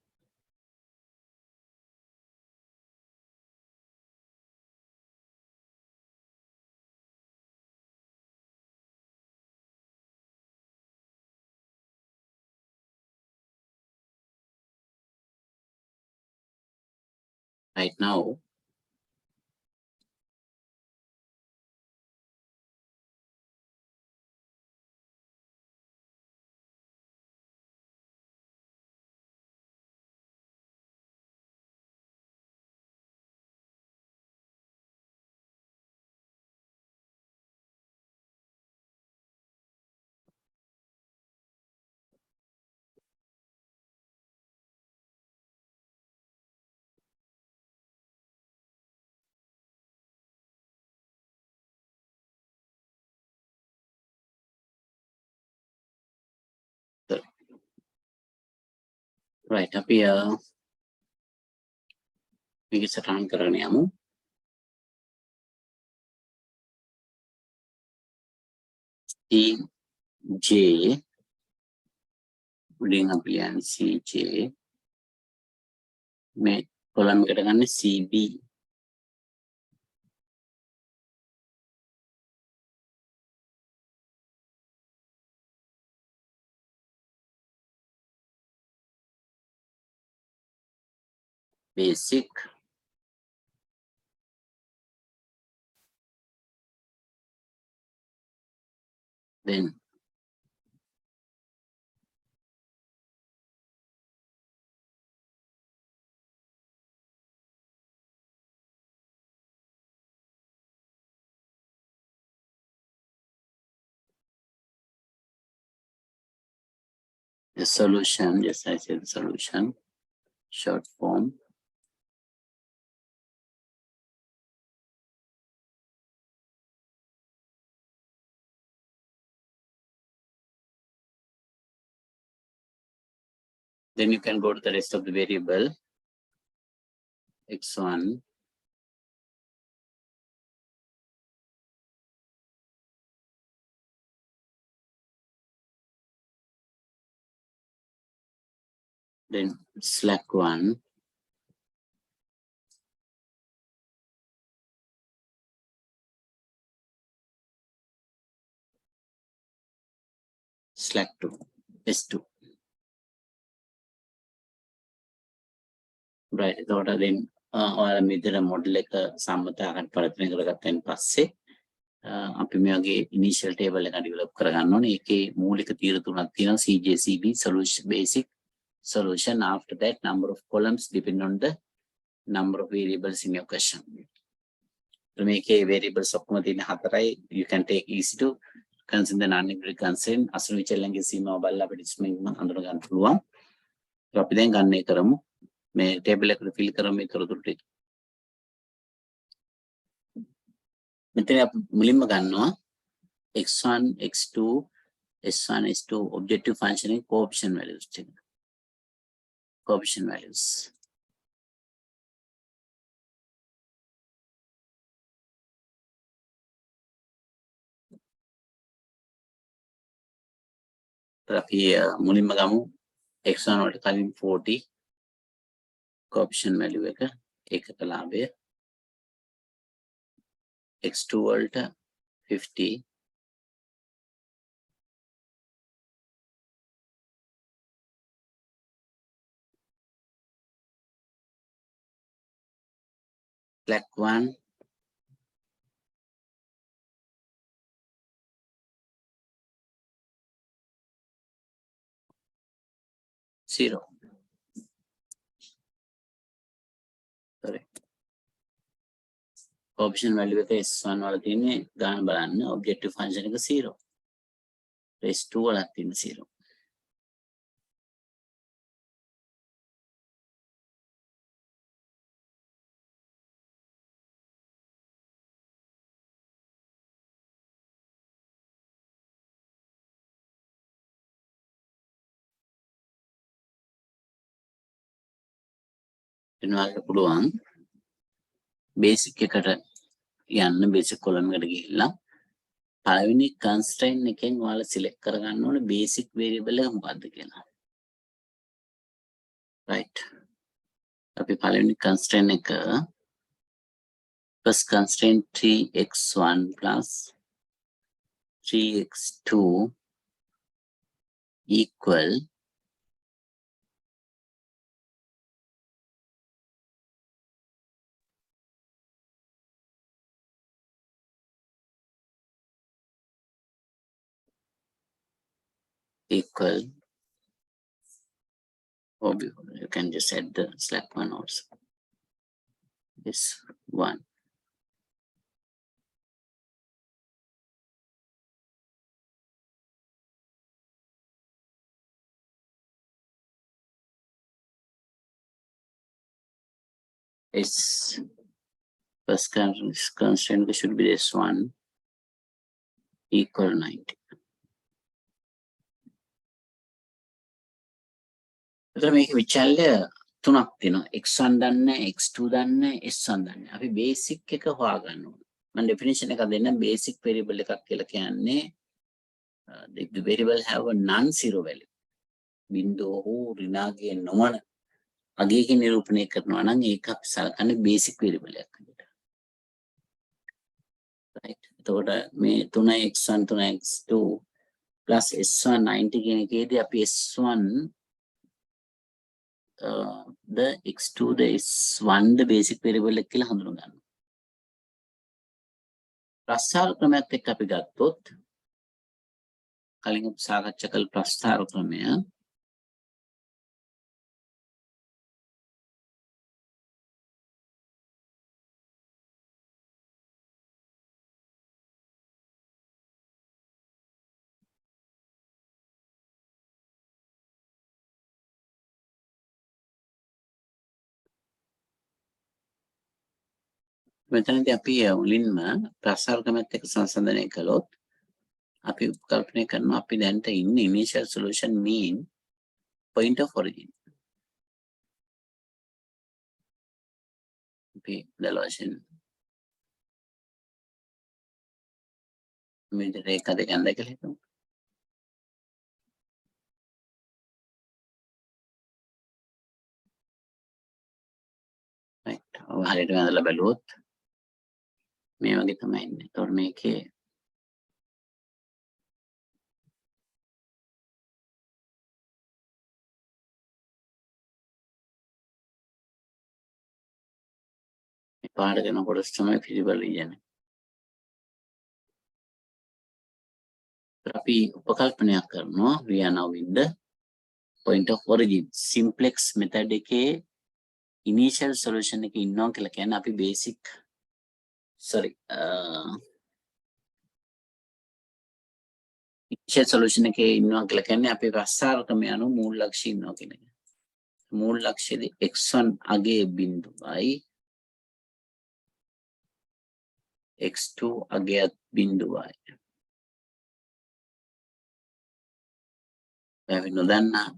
Right now, right up here. We get සටහන් කරගෙන යමු. CJ reading up here CJ මේ column එකට ගන්න CB basic then the solution, yes, I said the solution, short form. Then you can go to the rest of the variable, x1, then slack 1, slack 2, S2. Right, එතකොට then ඔයාලා මෙතන model එක සම්මතයකට පරිවර්තනය කරගත්තයින් පස්සේ අපි මේ වගේ initial table එක develop කරගන්න ඕනේ. ඒකේ මූලික තීර තුනක් තියෙනවා CJCB solution basic solution. After that number of columns depend on the number of variables in your question. මේකේ variables ඔක්කොම තියෙන හතරයි. You can take easy to consider non-negative constraint. අසුණු විචලනයේ සීමාව බලලා අපිට ඉස්මෙන් අඳුර ගන්න පුළුවන්. අපි දැන් ගන්න එක කරමු. මේ ටේබල් එකට ෆිල් කරමු මේ තොරතුරු ටික. මෙතන අපි මුලින්ම ගන්නවා x1 x2 s1 s2 objective function in coefficient values ටික. Coefficient values. අපි මුලින්ම ගමු x1 වලට කලින් 40 coefficient value එක ඒකක ලාභය x2 වලට 50 slack 1 0. Sorry. Coefficient value එක s1 වල තියෙන්නේ ගාන බලන්න objective function එක 0. s2 වලත් තියෙන 0. එනවා පුළුවන් basic එකට යන්න basic column එකට ගිහිල්ලා පළවෙනි constraint එකෙන් ඔයාලා select කරගන්න ඕනේ basic variable එක මොකක්ද කියලා. right. අපි පළවෙනි constraint එක first constraint 3x1 plus 3x2 equal or you can just add the slack 1 also. This 1. Its first constraint should be this 1 equal 90. එතකොට මේක විචල්්‍ය තුනක් තියෙනවා. x1 දන්නේ x2 දන්නේ s1 දන්නේ. අපි බේසික් එක හොයාගන්න ඕනේ. මම ඩෙෆිනිෂන් එකක් දෙන්න. බේසික් වේරියබල් එකක් කියලා කියන්නේ if the variable have a non-zero value. බිංදුව හෝ ඍණාගේ නොවන අගයකින් නිරූපණය කරනවා නම් ඒක අපි සලකන්නේ බේසික් වේරියබල් එකක් විදිහට. right. එතකොට මේ 3x1 3x2 plus s1 90 කියන එකේදී අපි s1 the x2 the s1 the basic variable එක කියලා හඳුන ගන්නවා. ප්‍රස්ථාර ක්‍රමයක් එක්ක අපි ගත්තොත් කලින් සාකච්ඡා කළ ප්‍රස්ථාර ක්‍රමය මෙතනදී අපි මුලින්ම ප්‍රස්ථාර ක්‍රමයක් එක්ක සංසන්දනය කළොත් අපි උපකල්පනය කරනවා අපි දැන්ට ඉන්න initial solution mean point of origin. අපි දලවශයෙන් මේ රේඛා දෙක අඳ කියලා හිතමු. right. හරියට වැඳලා බැලුවොත් මේ වගේ තමයි ඉන්නේ. ඒතකොට මේකේ පාඩ කරන කොටස තමයි physical region. අපි උපකල්පනයක් කරනවා we are now in the point of origin. simplex method එකේ initial solution එකේ ඉන්නවා කියලා කියන්නේ අපි basic initial solution එකේ ඉන්නවා කියලා කියන්නේ අපි ප්‍රස්ථාර ක්‍රමය අනුව මූල ලක්ෂ්‍ය ඉන්නවා කියන එක. මූල ලක්ෂ්‍යදී x1 අගේ බිඳුවයි x2 අගයත් බිඳුවයි. අපි නොදන්නා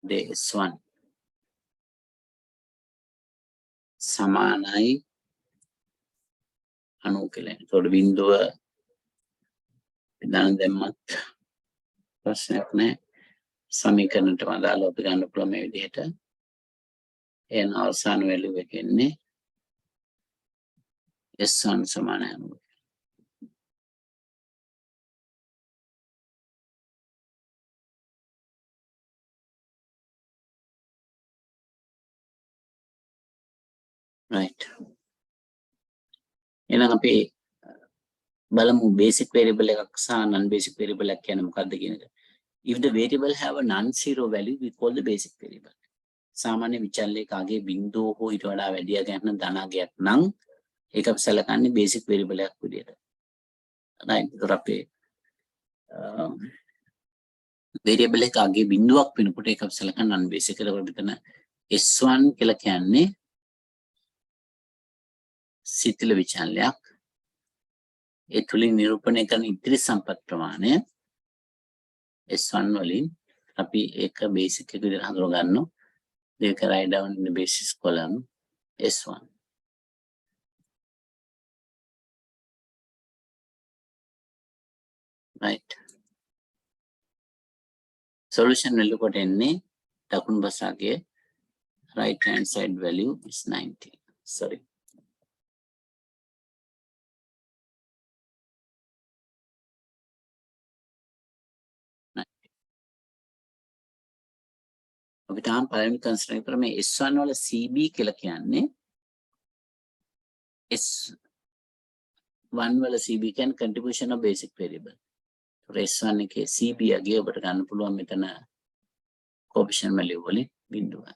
s1 සමානයි 90 කියලා. ඒතකොට බිඳුව විදාන දැම්මත් ප්‍රශ්නයක් නැහැ. සමීකරණයට අදාළව අපි ගන්න පුළුවන් මේ විදිහට. එන අවසාන වැලියු එක එන්නේ s1 සමානයි 90. right. එහෙනම් අපි බලමු basic variable එකක් සහ non basic variable එකක් කියන්නේ මොකක්ද කියන එක. if the variable have a non-zero value we call the basic variable. සාමාන්‍ය විචල්‍යයකගේ බිංදුව හෝ ඊට වඩා වැඩි අගයක් ධනාගයක් නම් ඒක අපි සලකන්නේ basic variable එකක් විදියට. right. ඒතර අපේ variable එකගේ බිංදුවක් වෙනකොට ඒක අපි සලකන්නේ non basic කියලා. ඒකට මෙතන s1 කියලා කියන්නේ සිතිල විචල්‍යයක්. ඒ තුලින් නිරූපණය කරන ඉතිරි සම්පත් ප්‍රමාණය s1 වලින් අපි ඒක බේසික් එක විදිහට හඳුනා ගන්නවා. ඒක write down in the basis column s1. right. solution value කොට එන්නේ දකුණු පසාගේ right hand side value is 90. sorry. අපි තාම පළවෙනි කන්ස්ට්‍රක්ටර් කරා මේ S1 වල CB කියලා කියන්නේ S1 වල CB කියන්නේ contribution of basic variable. S1 එකේ CB අගය ඔබට ගන්න පුළුවන් මෙතන coefficient value වලින් බිඳුව.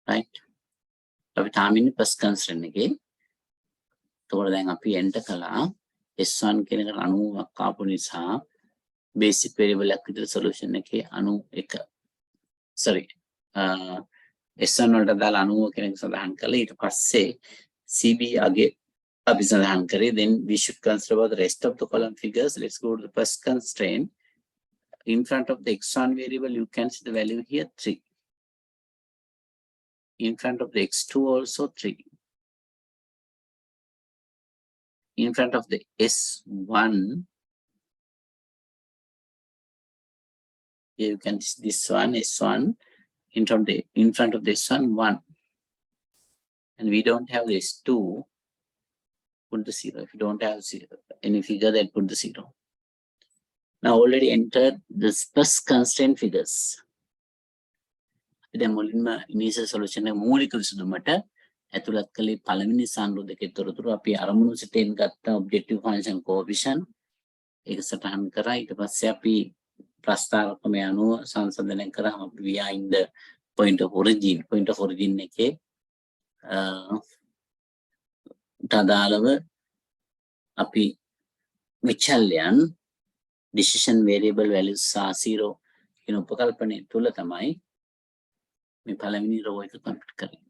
right. අපි තාම ඉන්නේ first constraint එකේ. එතකොට දැන් අපි enter කළා S1 කියන එක 90ක් ආපු නිසා basic variable එකක් විතර solution එකේ 91 sorry S1 වලට දාලා 90 කෙනෙක් සඳහන් කළා. ඊට පස්සේ CB අගේ අපි සඳහන් කරේ. Then we should consider about the rest of the column figures. Let's go to the first constraint. In front of the x1 variable, you can see the value here 3. In front of the x2 also 3. In front of the S1, here you can see this one, S1. In front of this one, 1. And we don't have this 2, put the 0. If you don't have any figure, then put the 0. Now already entered the first constraint figures. The initial solution මූලික විසඳුමට ඇතුළත් කළේ පළවෙනි සාන්දු දෙකේ තොරතුරු අපි අරමුණු සිතෙන් ගත්ත objective function coefficient ඒක සටහන් කරා. ඊට පස්සේ අපි ප්‍රස්තාවකමය අනුව සංසන්දනය කරාම we are in the point of origin එකේ තදාලව අපි විචල්යන් decision variable values are 0 කියන උපකල්පනය තුල තමයි මේ පළවෙනි row එක complete කරන්නේ.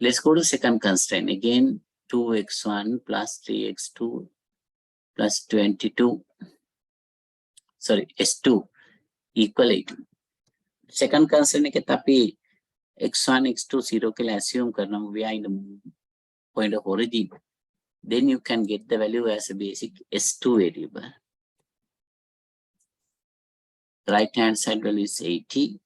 Let's go to second constraint. Again 2x1 plus 3x2 plus 22. Sorry, S2 equal 8. Second constraint එකත් අපි x1 x2 0 කියලා assume කරනවා. We are in the point of origin. Then you can get the value as a basic S2 variable. Right hand side value is 80.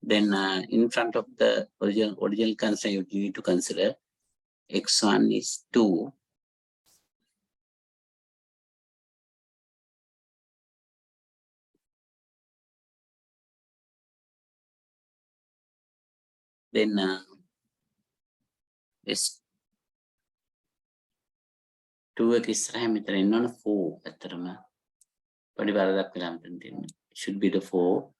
Then in front of the original constraint, you need to consider x1 is 2. Then S2 එක ඉස්සරහ මෙතන එන්නවනේ 4 ඇත්තටම පොඩි වරදක් වෙලා මෙතන තියෙන්නේ. Should be the 4.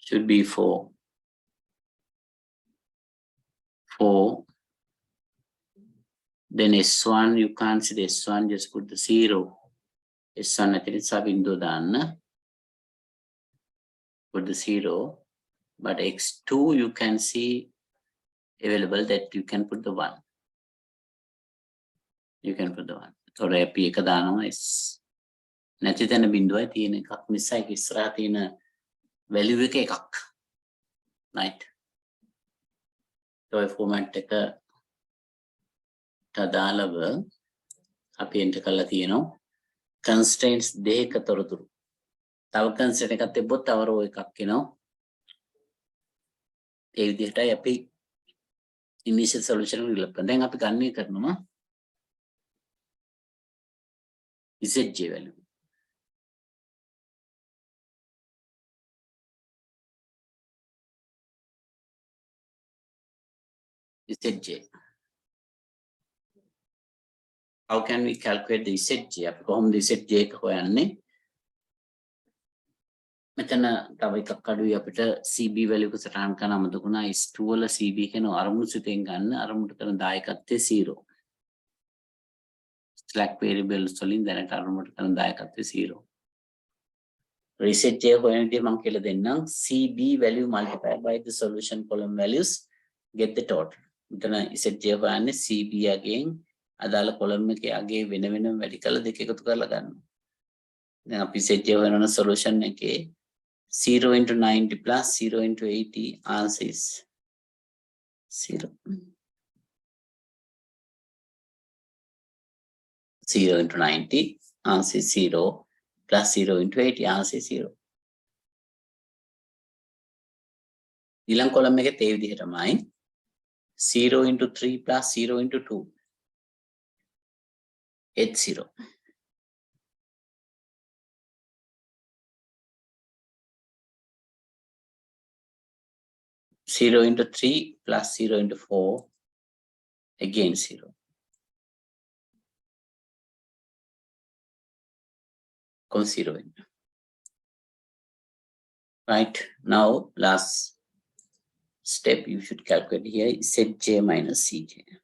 Should be 4. 4. Then S1, you can't see the S1, just put the 0. S1 ඇතුලේ සබින්දුව දාන්න. Put the 0. But x2 you can see available that you can put the 1. You can put the 1. So අපි එක දානවා s නැති තැන බිඳුවයි තියෙන එකක් නිසා ඒක ඉස්සරහා තියෙන value එක එකක්. Right. So format එක තදාලව අපි enter කරලා තියෙනවා constraints දෙක තොරතුරු. තව constraint එකක් තිබ්බොත් තව row එකක් එනවා. ඒ විදිහටයි අපි initial solution එක develop කරනවා. දැන් අපි ගණනය කරනවා zj value. zj. How can we calculate the zj? අපි කොහොමද zj එක හොයන්නේ? මෙතන තව එකක් අඩුයි අපිට CB value එක සටහන් කරන්න අමතකුණා. S2 වල CB කියන අරමුණු සිතෙන් ගන්න අරමුණට කරන දායකත්වයේ 0. slack variables වලින් දැනට අරමුණට කරන දායකත්වයේ 0. reset j හොයනදී මම කියලා දෙන්නම් CB value multiplied by the solution column values get the total. මෙතන reset j හොයන්නේ CB අගෙන් අදාළ column එකේ අගේ වෙන වෙනම වැඩි කළ දෙක එකතු කරලා ගන්නවා. දැන් අපි reset j හොයන solution එකේ 0 into 90 plus 0 into 80 answer is 0. 0 into 90 answer is 0 plus 0 into 80 answer is 0. ඊළඟ column එකේ ඒ විදිහටමයි 0 into 3 plus 0 into 2 it's 0. 0 into 3 plus 0 into 4 again 0. Considering. Right now last step you should calculate here is Zj minus Cj.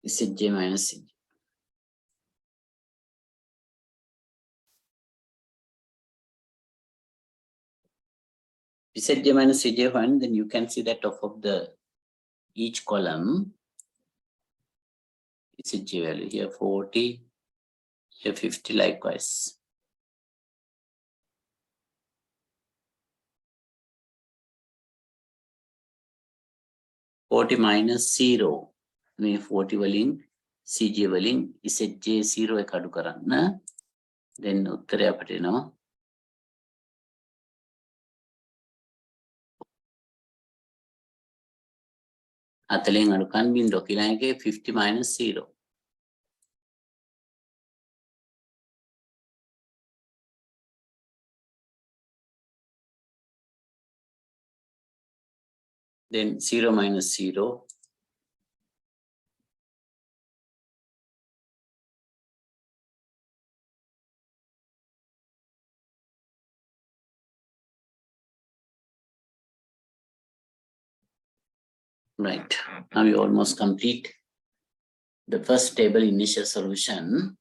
Zj minus Cj. Zj minus Cj one, then you can see that top of the each column Zj value here 40, here 50 likewise. minus 0 මේ 40 වලින් CJ වලින් ZJ 0 එක අඩු කරන්න then උත්තරය අපිට එනවා 40 අඩු කරන් බින්දුව කියලා එකේ 50 minus 0 then 0 minus 0 right. Now we almost complete the first table initial solution.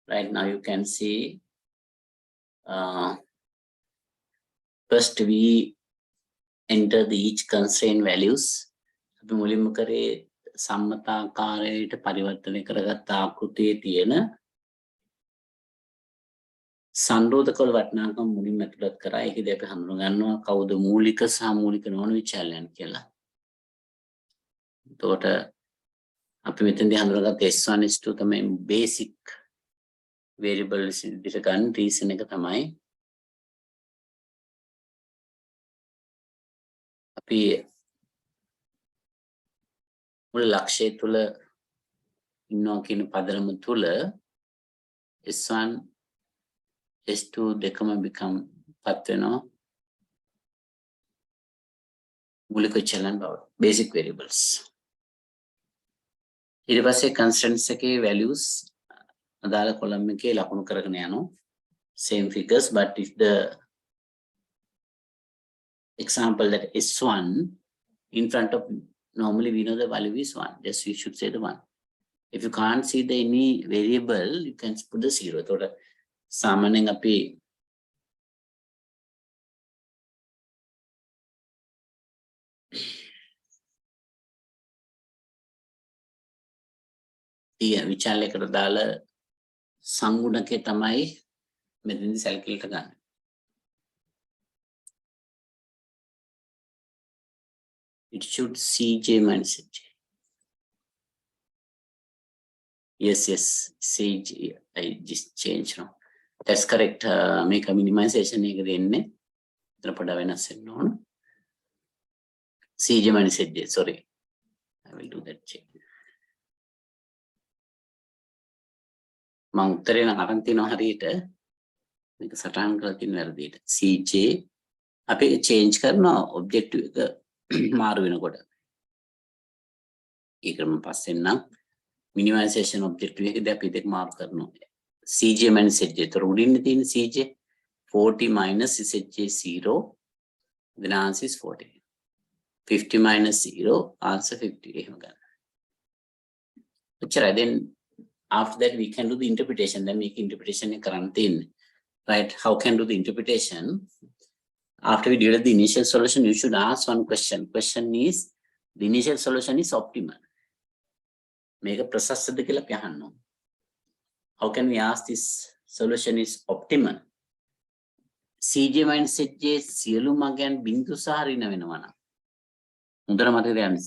Right now you can see first we enter the each constraint values. අපි මුලින්ම කරේ සම්මතාකාරයට පරිවර්තනය කරගත් ආකෘතියේ තියෙන සංරෝධකවල වටිනාකම මුලින්ම ඇතුළත් කරා. ඒකදී අපි හඳුනගන්නවා කවුද මූලික සහ මූලික නොවන විචලයන් කියලා. එතකොට අපි මෙතෙන්දී හඳුනාගත්ත S1 S2 තමයි basic variables විදිහට ගන්න reason එක තමයි අපි මුල ලක්ෂය තුල ඉන්නවා කියන පදනම තුල S1 S2 දෙකම become පත් වෙනවා මූලික විචලන බවට basic variables. ඊට පස්සේ constants එකේ values අදාළ column එකේ ලකුණු කරගෙන යනවා same figures but if the example that S1 in front of normally we know the value is 1 just you should say the 1 if you can't see the any variable you can put the 0 එතකොට සාමාන්‍යයෙන් අපි විචාලයකට දාලා සංගුණකේ තමයි මෙතනදී සැලකිලිට ගන්න. It should CJ minus CJ. Yes, CJ. I just changed now. That's correct. Make a minimization එක දෙන්නේ. එතන පොඩ වෙනස් වෙන්න ඕන. CJ minus CJ. Sorry. I will do that check. මම උත්තරේ නම් අරන් තියනවා හරියට මේක සටහන් කරලා තියෙන වැරදියට CJ අපි change කරනවා objective එක මාරු වෙනකොට ඒක මම පස්සෙන් නම් minimization objective එකදී අපි දෙක මාරු කරනවා CJ minus ZJ ඒතර උඩින් තියෙන CJ 40 minus ZJ 0 then answer is 40 50 minus 0 answer 50 එහෙම ගන්න එච්චරයි then after that we can do the interpretation then make interpretation in right how can do the interpretation after we develop the initial solution you should ask one question is the initial solution is optimal make a process දෙකලා කියන්න how can we ask this solution is optimal CJ minus ZJ සියලු මගයන් බිංදු සහ ඍණ වෙනවා නම් හොඳට මතක තියාගන්න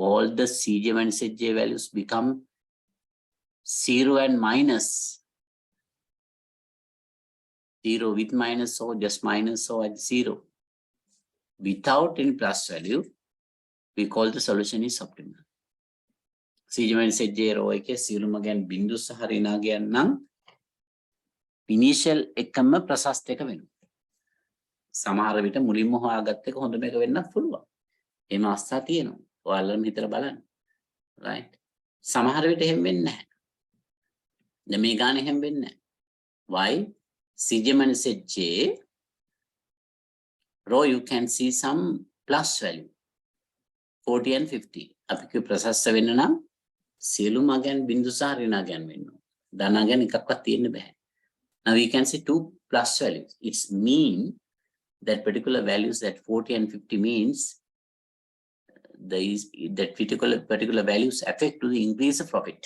all the CJ minus ZJ values become 0 and minus 0 with minus or just minus or at 0 without any plus value we call the solution is optimal CJ minus ZJ row එකේ සියලුම ගැන බිංදු සහ ඍණාගයන් නම් initial එකම ප්‍රශස්ත එක වෙනවා සමහර විට මුලින්ම හොයාගත්ත එක හොඳ මේක වෙන්නත් පුළුවන් එහෙම අවස්ථා තියෙනවා. ඔයාලම හිතලා බලන්න. right? සමහර විට එහෙම වෙන්නේ නැහැ. දැන් මේ ගානේ එහෙම වෙන්නේ නැහැ. why? CGM set J row you can see some plus value 40 and 50. අපි කිය ප්‍රසස්ත වෙන්න නම් සියලු මගයන් බිංදු සහ ඍණාගයන් වෙන්න ඕන. ධනාගයන් එකක්වත් තියෙන්න බෑ. Now we can see two plus values. It's mean that particular values, that 40 and 50 means that particular values affect to the increase of profit.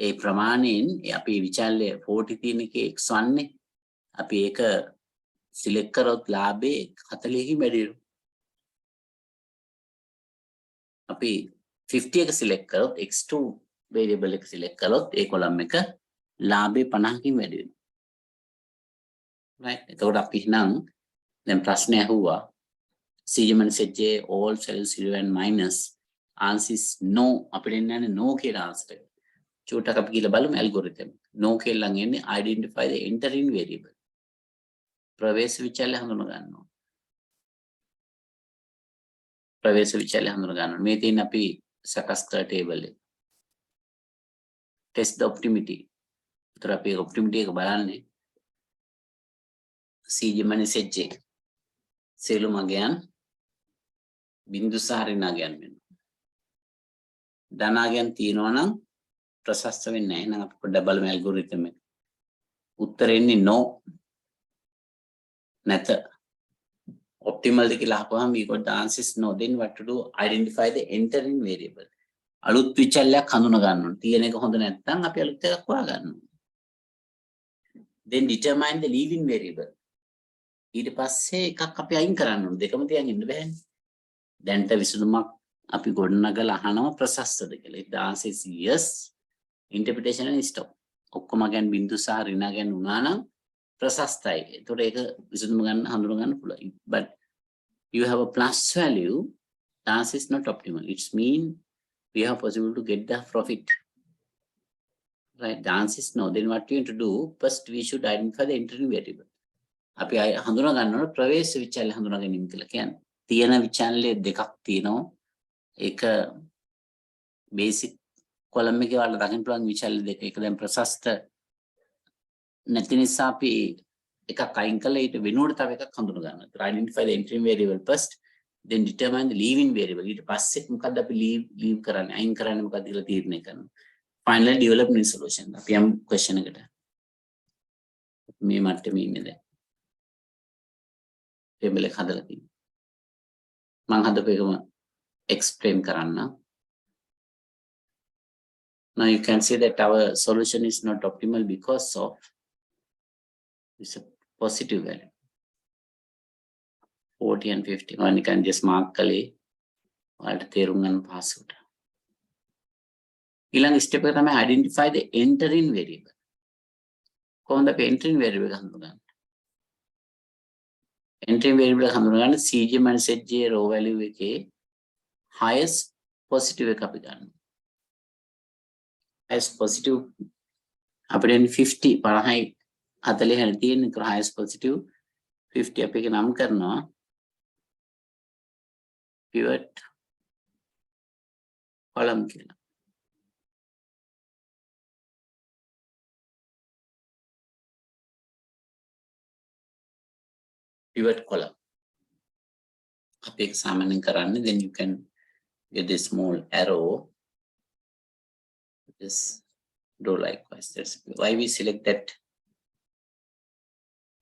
ඒ ප්‍රමාණයෙන් අපි විචාල්‍ය 40 තියෙන එකේ x1 නේ. අපි ඒක සිලෙක්ට් කරොත් ලාභේ 40කින් වැඩි වෙනවා. අපි 50 එක සිලෙක්ට් කරොත් x2 variable එක සිලෙක්ට් කරොත් ඒ කොලම් එක ලාභේ 50කින් වැඩි වෙනවා. right? එතකොට අපි නම් දැන් ප්‍රශ්නේ අහුවා CGM set J all cells 0 and minus answer is no. අපිට එන්නේ no කියලා answer එක. චූටක් අපි කියලා බලමු algorithm. no කියලා නම් එන්නේ identify the entering variable. ප්‍රවේශ විචල්‍ය හඳුනා ගන්නවා. ප්‍රවේශ විචල්‍ය හඳුනා ගන්නවා. මේ තියෙන අපි සකස් කර table එක. test the optimity. උතර අපි optimity එක බලන්නේ CGM set J. සියලු මගයන් බිංදු සහ ඍණාගයන් වෙනවා. ධනාගයන් තියෙනවා නම් ප්‍රශස්ත වෙන්නේ නැහැ. එහෙනම් අපි පොඩ්ඩක් බලමු ඇල්ගොරිතම් එක. උත්තරේ එන්නේ no. නැත. optimal ද කියලා අහපුවාම we got the answer is no. Then what to do? Identify the entering variable. අලුත් විචල්‍යයක් හඳුනා ගන්න ඕනේ. තියෙන එක හොඳ නැත්නම් අපි අලුත් එකක් හොයා ගන්න ඕනේ. Then determine the leaving variable. ඊට පස්සේ එකක් අපි අයින් කරන්න ඕනේ. දෙකම තියන් ඉන්න බෑනේ. දැන්ට විසඳුමක් අපි ගොඩනගලා අහනවා ප්‍රශස්තද කියලා. The answer is yes. Interpretation and stop. ඔක්කොම ගැන බිංදු සහ ඍණාගයන් වුණා නම් ප්‍රශස්තයි. ඒතකොට ඒක විසඳුම ගන්න හඳුනා ගන්න පුළුවන්. But you have a plus value. The answer is not optimal. It's mean we have possible to get the profit. Right? The answer is no. Then what we need to do? First we should identify the entering variable. අපි හඳුනා ගන්න ඕන ප්‍රවේශ විචල්‍ය හඳුනා ගැනීම කියලා කියන්නේ. තියෙන විචල්‍ය දෙකක් තියෙනවා. ඒක බේසික් කොලම් එකේ වල දකින්න පුළුවන් විචල්‍ය දෙක. ඒක දැන් ප්‍රශස්ත නැති නිසා අපි එකක් අයින් කළා ඊට වෙනුවට තව එකක් හඳුනා ගන්නවා. Identify the entering variable first, then determine the leaving variable. ඊට පස්සේ මොකද්ද අපි leave කරන්නේ? අයින් කරන්නේ මොකද්ද කියලා තීරණය කරනවා. Finally develop new solution. අපි යම් question එකට. මේ මට්ටමේ ඉන්නේ දැන්. table එක හදලා තියෙනවා. මම හදපු එකම explain කරන්න. Now you can see that our solution is not optimal because of it's a positive value 40 and 50. One you can just mark කලේ ඔයාලට තේරුම් ගන්න පහසුවට. ඊළඟ step එක තමයි identify the entering variable. කොහොමද අපි entering variable එක හඳුනගන්නේ? entering variable එක හඳුනගන්න CGM set J row value එකේ highest positive එක අපි ගන්නවා. highest positive අපිට 50 50යි 40 හැර තියෙන එක highest positive 50 අපි එක නම් කරනවා pivot column කියලා. pivot column අපි එක සාමාන්‍යයෙන් කරන්නේ then you can get this small arrow. Just do likewise. That's why we select that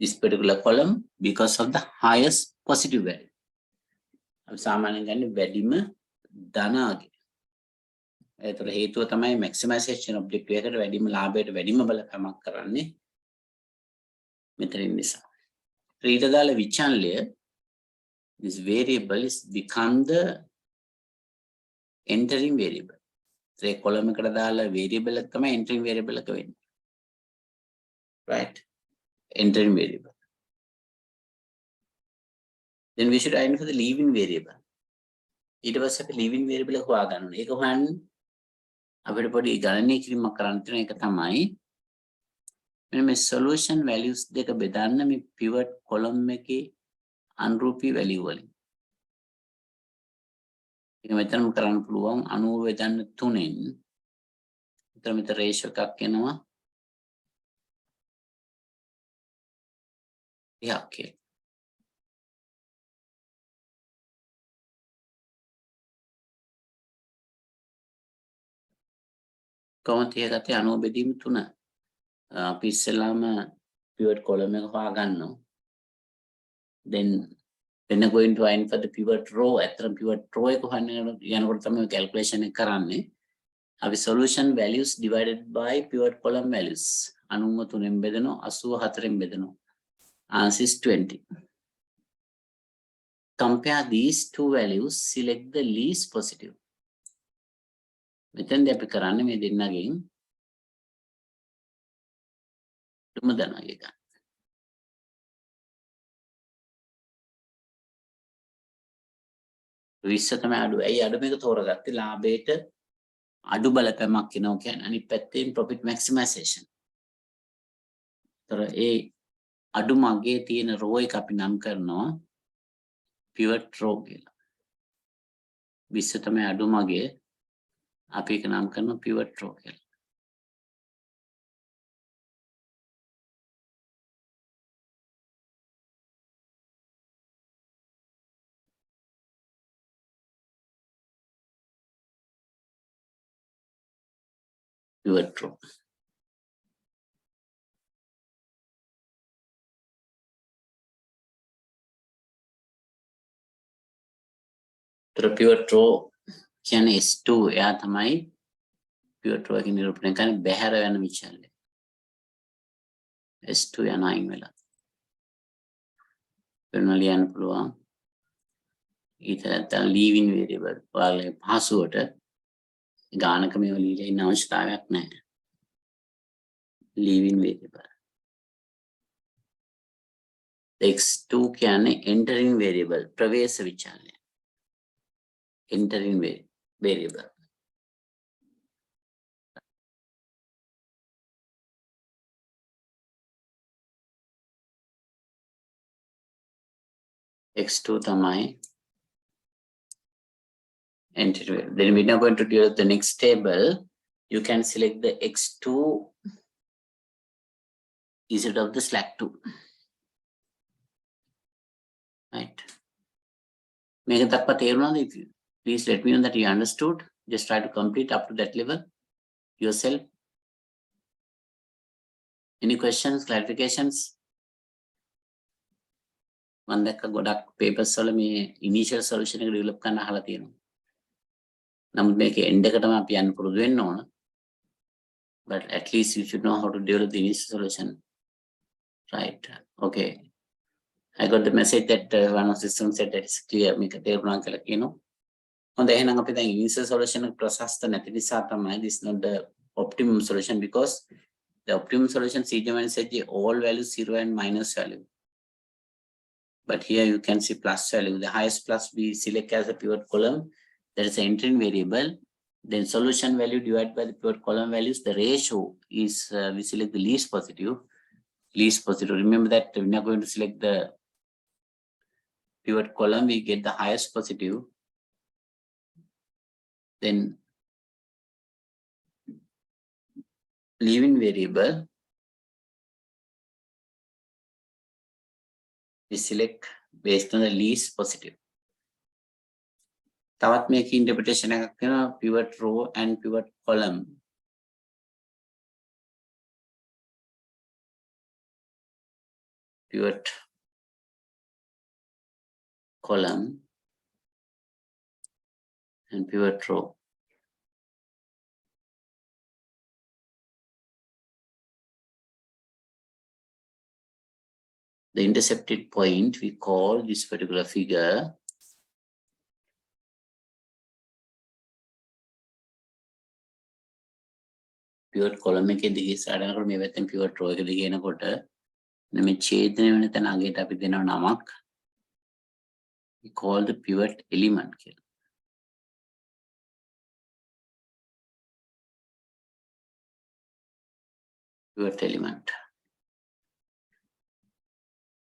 this particular column because of the highest positive value. අපි සාමාන්‍යයෙන් ගන්නේ වැඩිම ධනාගය. ඒතර හේතුව තමයි maximization objective එකට වැඩිම ලාභයට වැඩිම බලපෑමක් කරන්නේ මෙතනින් නිසා. ඊට දාලා විචල්‍ය this variable is become the entering variable. A column එකට දාලා variable එක තමයි entering variable එක වෙන්නේ. Right? Entering variable. Then we should identify the leaving variable. ඊට පස්සේ අපි leaving variable එක හොයා ගන්න ඕනේ. ඒක හොයන්න අපිට පොඩි ගණනය කිරීමක් කරන්න තියෙන එක තමයි මෙන්න මේ solution values දෙක බෙදන්න මේ pivot column එකේ අනුරූපී value වලින්. ඒක මෙතනම කරන්න පුළුවන් 90 බෙදන්න 3ෙන්. එතන මෙතන රේෂියෝ එකක් එනවා 30ක් කියලා. කොහොමද 30 ගත්තේ 90 බෙදීම 3. අපි ඉස්සෙල්ලාම pivot column එක හොයාගන්නවා. Then when going to find for the pivot row, ඇත්තටම pivot row එක හොයන්න යනකොට තමයි calculation එක කරන්නේ. අපි solution values divided by pivot column values 93ෙන් බෙදනවා 84ෙන් බෙදනවා. Answer is 20. Compare these two values, select the least positive. මෙතෙන්දී අපි කරන්නේ මේ දෙන්නගෙන් තුම දනගේ ගන්න. 20 තමයි අඩු. ඇයි අඩු මේක තෝරගත්තේ? ලාභයට අඩු බලපෑමක් එනවා කියන්නේ අනිත් පැත්තෙන් profit maximization. තර ඒ අඩු මගේ තියෙන row එක අපි නම් කරනවා pivot row කියලා. 20 තමයි අඩු මගේ අපි ඒක නම් කරනවා pivot row කියලා. Pivot row. Pivot row කියන්නේ S2 එයා තමයි pivot row එකේ නිරූපණය කරන්නේ බැහැර යන විචල්ය. S2 යන අයින් වෙලා. වෙන ලියන්න පුළුවන්. ඊට නැත්නම් leaving variable ඔයාලගේ පහසුවට ගානක මේව ලියලා ඉන්න අවශ්‍යතාවයක් නැහැ. leaving variable. X2 කියන්නේ entering variable ප්‍රවේශ විචල්ය. Entering variable. X2 tamai entry variable. Then we're now going to deal with the next table. You can select the X2 instead of the slack 2. Right. Make it up if you please let me know that you understood. Just try to complete up to that level yourself. Any questions, clarifications? මම දැක්ක ගොඩක් papers වල මේ initial solution එක develop කරන්න අහලා තියෙනවා. නමුත් මේකේ end එකටම අපි යන්න පුරුදු වෙන්න ඕන. But at least you should know how to develop the initial solution. Right. Okay. I got the message that one of the systems said that it's clear. මේක තේරුණා කියලා කියනවා. හොඳයි එහෙනම් අපි දැන් initial solution එක ප්‍රශස්ත නැති නිසා තමයි this not the optimum solution because the optimum solution CGM said all values 0 and minus value. But here you can see plus value. The highest plus we select as a pivot column. There is an entering variable. Then solution value divided by the pivot column values. The ratio is we select the least positive. Least positive. Remember that we're not going to select the pivot column. We get the highest positive. Then leaving variable. We select based on the least positive. තවත් මේක interpretation එකක් කරනවා pivot row and pivot column. Pivot column and pivot row. The intercepted point we call this particular figure pivot column එකේ දිගේ සාඩනකොට මේ පැත්තෙන් pivot row එක දිගේ එනකොට මේ ඡේදනය වෙන තැන අගේට අපි දෙනවා නමක් we call the pivot element කියලා. Pivot element.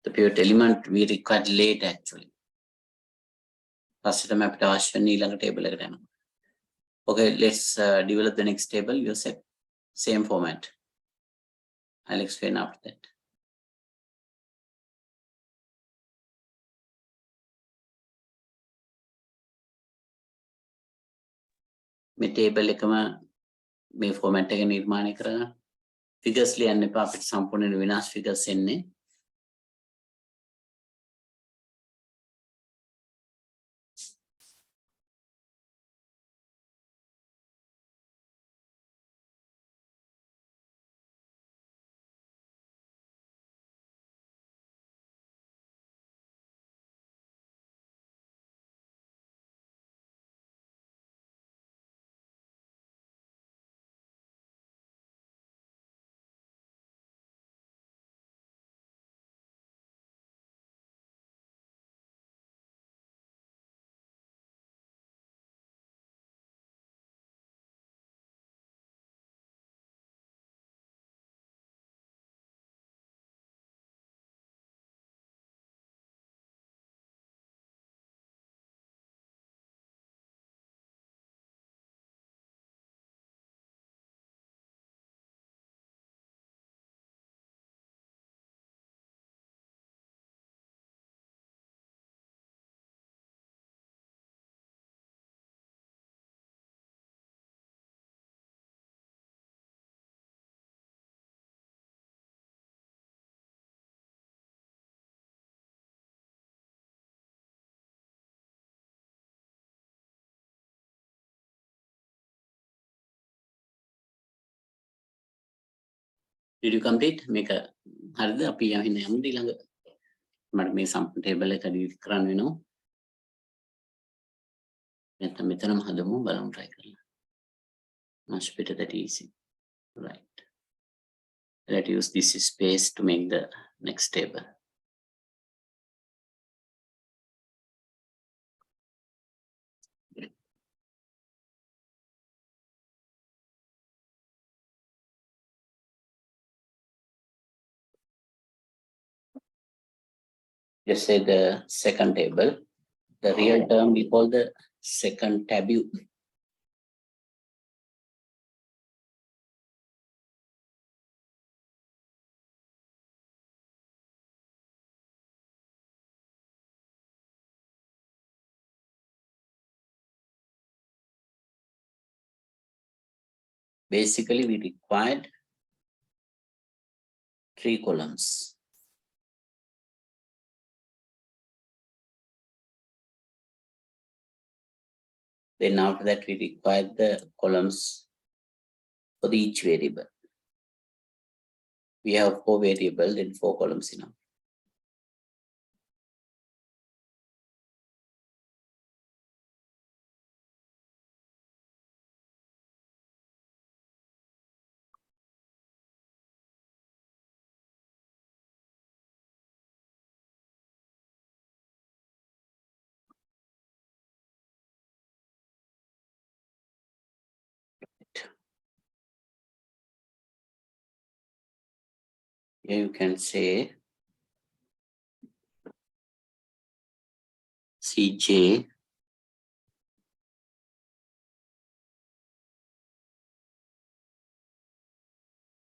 The pivot element we required late actually. පස්සෙටම අපිට අවශ්‍ය වෙන ඊළඟ table එකට යනවා. Okay, let's develop the next table. You set same format. I'll explain after that. මේ table එකම මේ format එක නිර්මාණය කරගන්න. Figures ලියන්න එපා අපිට සම්පූර්ණ විනාශ figures එන්නේ. Did you complete? මේක හරිද? අපි යන්න යමුද ඊළඟ මට මේ සම්පූර්ණ table එක delete කරන්න වෙනවා. නැත්නම් මෙතනම හදමු බලමු try කරලා. Much better, that easy. Right. Let's use this space to make the next table. Just say the second table. The real term we call the second tabule. Basically, we required 3 columns. Then after that, we require the columns for each variable. We have 4 variables and 4 columns enough. Here you can say Cj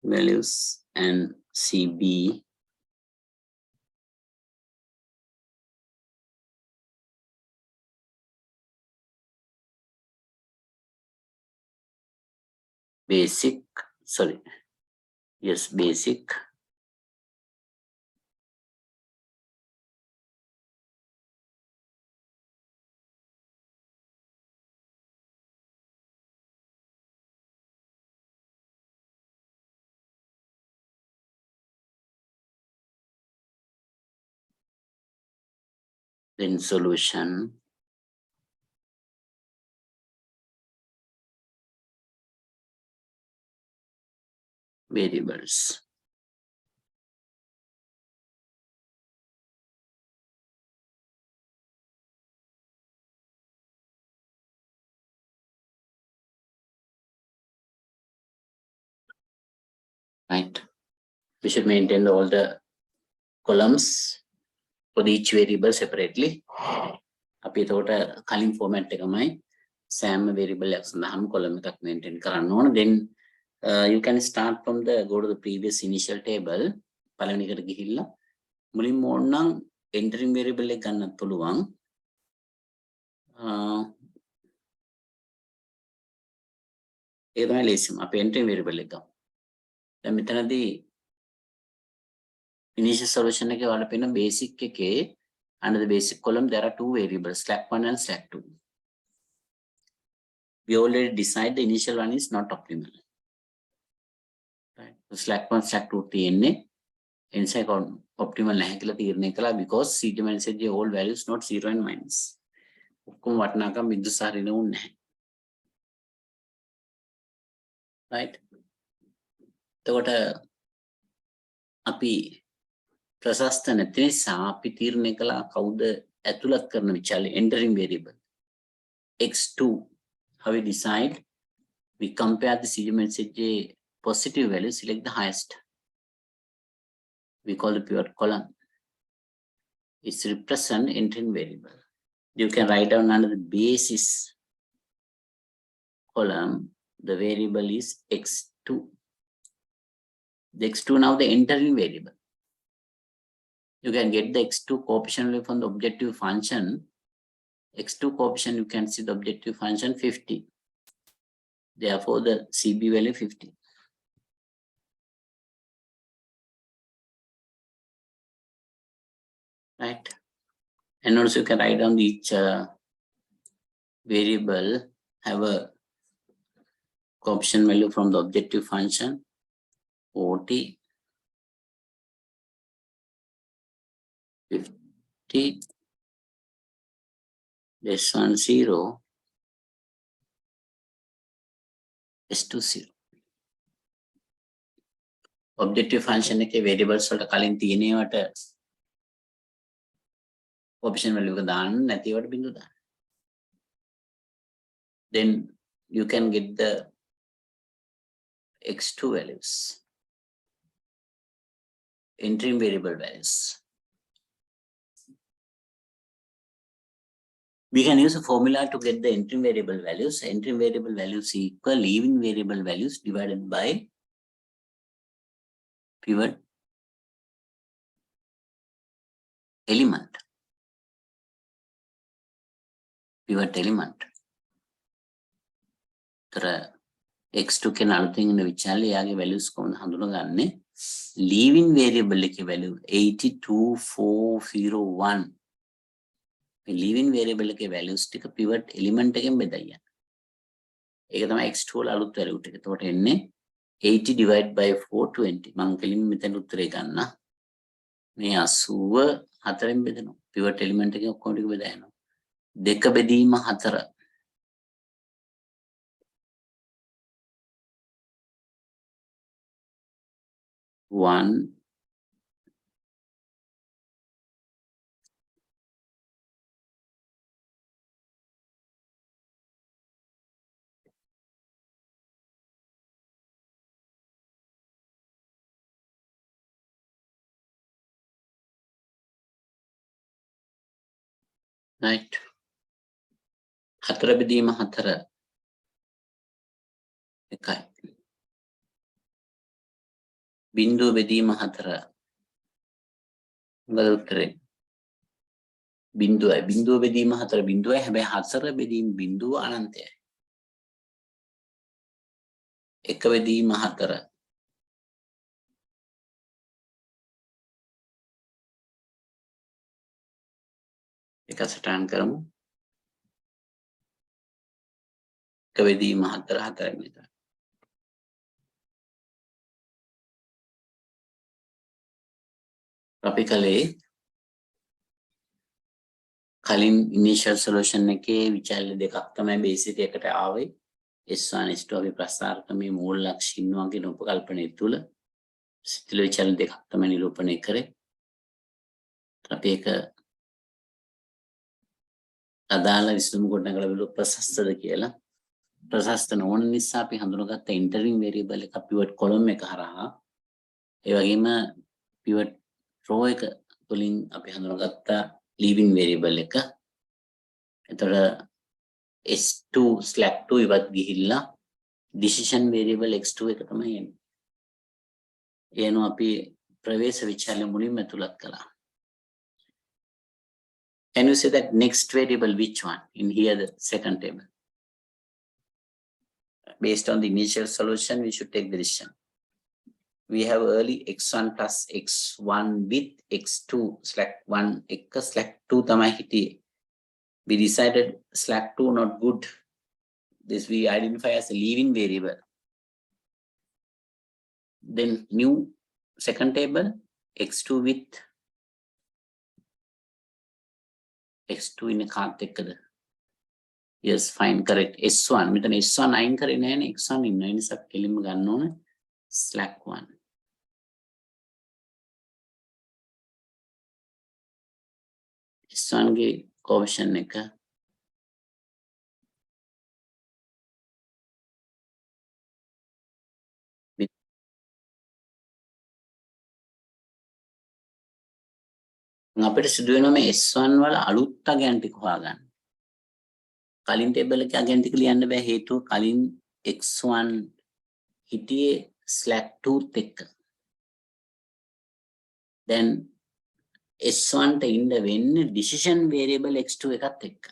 values and Cb basic, sorry, yes, basic, then solution, variables. Right. We should maintain all the columns for each variable separately. අපි එතකොට කලින් format එකමයි සෑම variable එකක් සඳහාම column එකක් maintain කරන්න ඕන. Then you can start from the go to the previous initial table. පළවෙනි එකට ගිහිල්ලා මුලින්ම ඕනනම් entering variable එක ගන්නත් පුළුවන්. ඒක තමයි ලේසිම. අපි entering variable එක ගමු. දැන් මෙතනදී initial solution එකේ වල පෙන්න basic එකේ under the basic column there are two variables, slack 1 and slack 2. We already decided the initial one is not optimal. Right? So slack 1, slack 2 තියෙන්නේ inside optimal නැහැ කියලා තීරණය කළා because CG message all values not 0 and minus. ඔක්කොම වටිනාකම් බිඳු සහ ඍණ නැහැ. Right? එතකොට අපි ප්‍රශස්ත නැති නිසා අපි තීරණය කළා කවුද ඇතුළත් කරන විචාරය entering variable x2. How we decide? We compare the CG message positive value, select the highest. We call the pivot column. It's represent entering variable. You can write down under the basis column, the variable is x2. The x2 now the entering variable. You can get the x2 coefficient value from the objective function. X2 coefficient, you can see the objective function 50. Therefore, the CB value 50. Right? And also you can write down each variable have a coefficient value from the objective function 40, 50, this one 0, S2 0. Objective function එකේ variables වලට කලින් තියෙනවට coefficient value එක දාන්න නැතිවට බිඳු දාන්න. Then you can get the x2 values, entering variable values. We can use a formula to get the entering variable values. Entering variable values equal leaving variable values divided by pivot element. Pivot element. तर x2 के අලුතින් ඉන්න විචාරය යාගේ values කොහොමද හඳුනගන්නේ? leaving variable එකේ value 82401. මේ leaving variable එකේ values ටික pivot element එකෙන් බෙදලා යන්න. ඒක තමයි x2 වල අලුත් value ටික. එතකොට එන්නේ 80 divided by 420. මම කෙලින්ම මෙතන උත්තරේ ගන්න. මේ 80 4ෙන් බෙදෙනවා. pivot element එකේ ඔක්කොම ටික බෙදා යනවා. 2 බෙදීම 4. 1 right 4 බෙදීම 4 එකයි බිංදුව බෙදීම 4 මොකද උත්තරේ බිංදුවයි බිංදුව බෙදීම 4 බිංදුවයි හැබැයි 4 බෙදීම බිංදුව අනන්තයයි 1 බෙදීම 4 එක සටහන් කරමු 1 බෙදීම 4 4 මෙතන අපි කලේ කලින් initial solution එකේ විචාරය දෙකක් තමයි basic එකට ආවේ S1 S2 අපි ප්‍රස්තාර ක්‍රමයේ මූල ලක්ෂණ වගේ උපකල්පනය තුල සිතිල විචාරය දෙකක් තමයි නිරූපණය කරේ අපි ඒක අදාළ විසඳුම් ගොඩනගලා බලුව ප්‍රශස්තද කියලා ප්‍රශස්ත නොවන නිසා අපි හඳුනාගත්ත entering variable එක pivot column එක හරහා ඒ වගේම pivot row එක තුලින් අපි හඳුනාගත්ත leaving variable එක එතකොට S2 slack 2 ඉවත් ගිහිල්ලා decision variable x2 එක තමයි එන්නේ. එනවා අපි ප්‍රවේශ විචාරණය මුලින්ම ඇතුළත් කළා. Can you say that next variable which one in here the second table? Based on the initial solution we should take the decision. We have early x1 plus x1 with x2 slack 1 එක slack 2 තමයි හිටියේ. We decided slack 2 not good. This we identify as a leaving variable. Then new second table x2 with x2 in a කාත් එක්කද? Yes, fine, correct. S1 මෙතන S1 අයින් කරේ නැහැ නේ, x1 ඉන්නවා. ඒ නිසා කෙලින්ම ගන්න ඕනේ slack 1. S1 ගේ coefficient එක අපිට සිදු වෙනවා මේ S1 වල අලුත් අගයන් ටික හොයාගන්න. කලින් ටේබල් එකේ අගයන් ටික ලියන්න බෑ, හේතුව කලින් x1 හිටියේ slack 2 එක්ක. then S1 ට ඉන්න වෙන්නේ decision variable x2 එකත් එක්ක.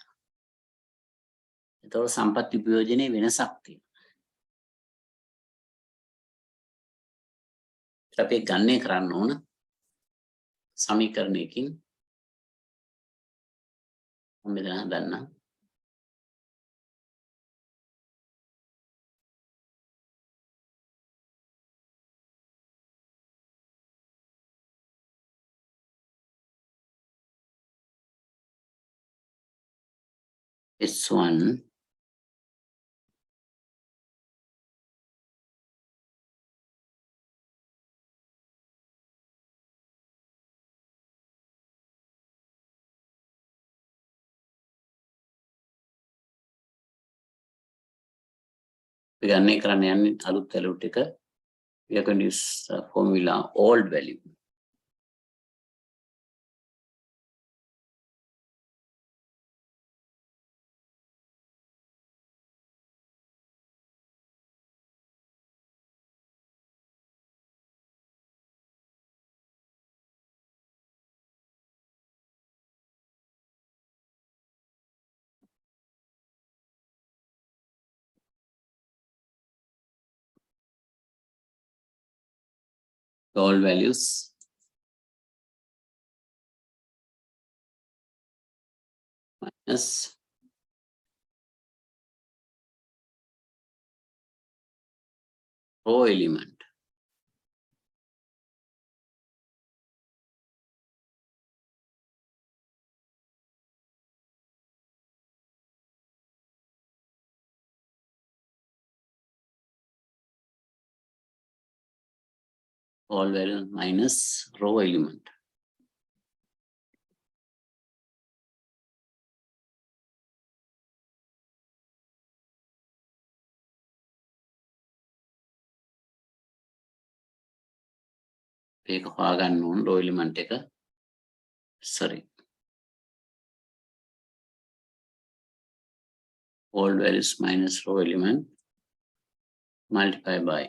එතකොට සම්පත් විභාජනයේ වෙනසක් තියෙනවා. අපි ගණනය කරන්න ඕන සමීකරණයකින් මම මෙතන හදන්නම්. S1 ගණනය කරන්න යන්නේ අලුත් value ටික. We are going to use formula old value. All values minus row element. All value minus row element. ඒක හොයාගන්න ඕන row element එක. sorry. All values minus row element multiply by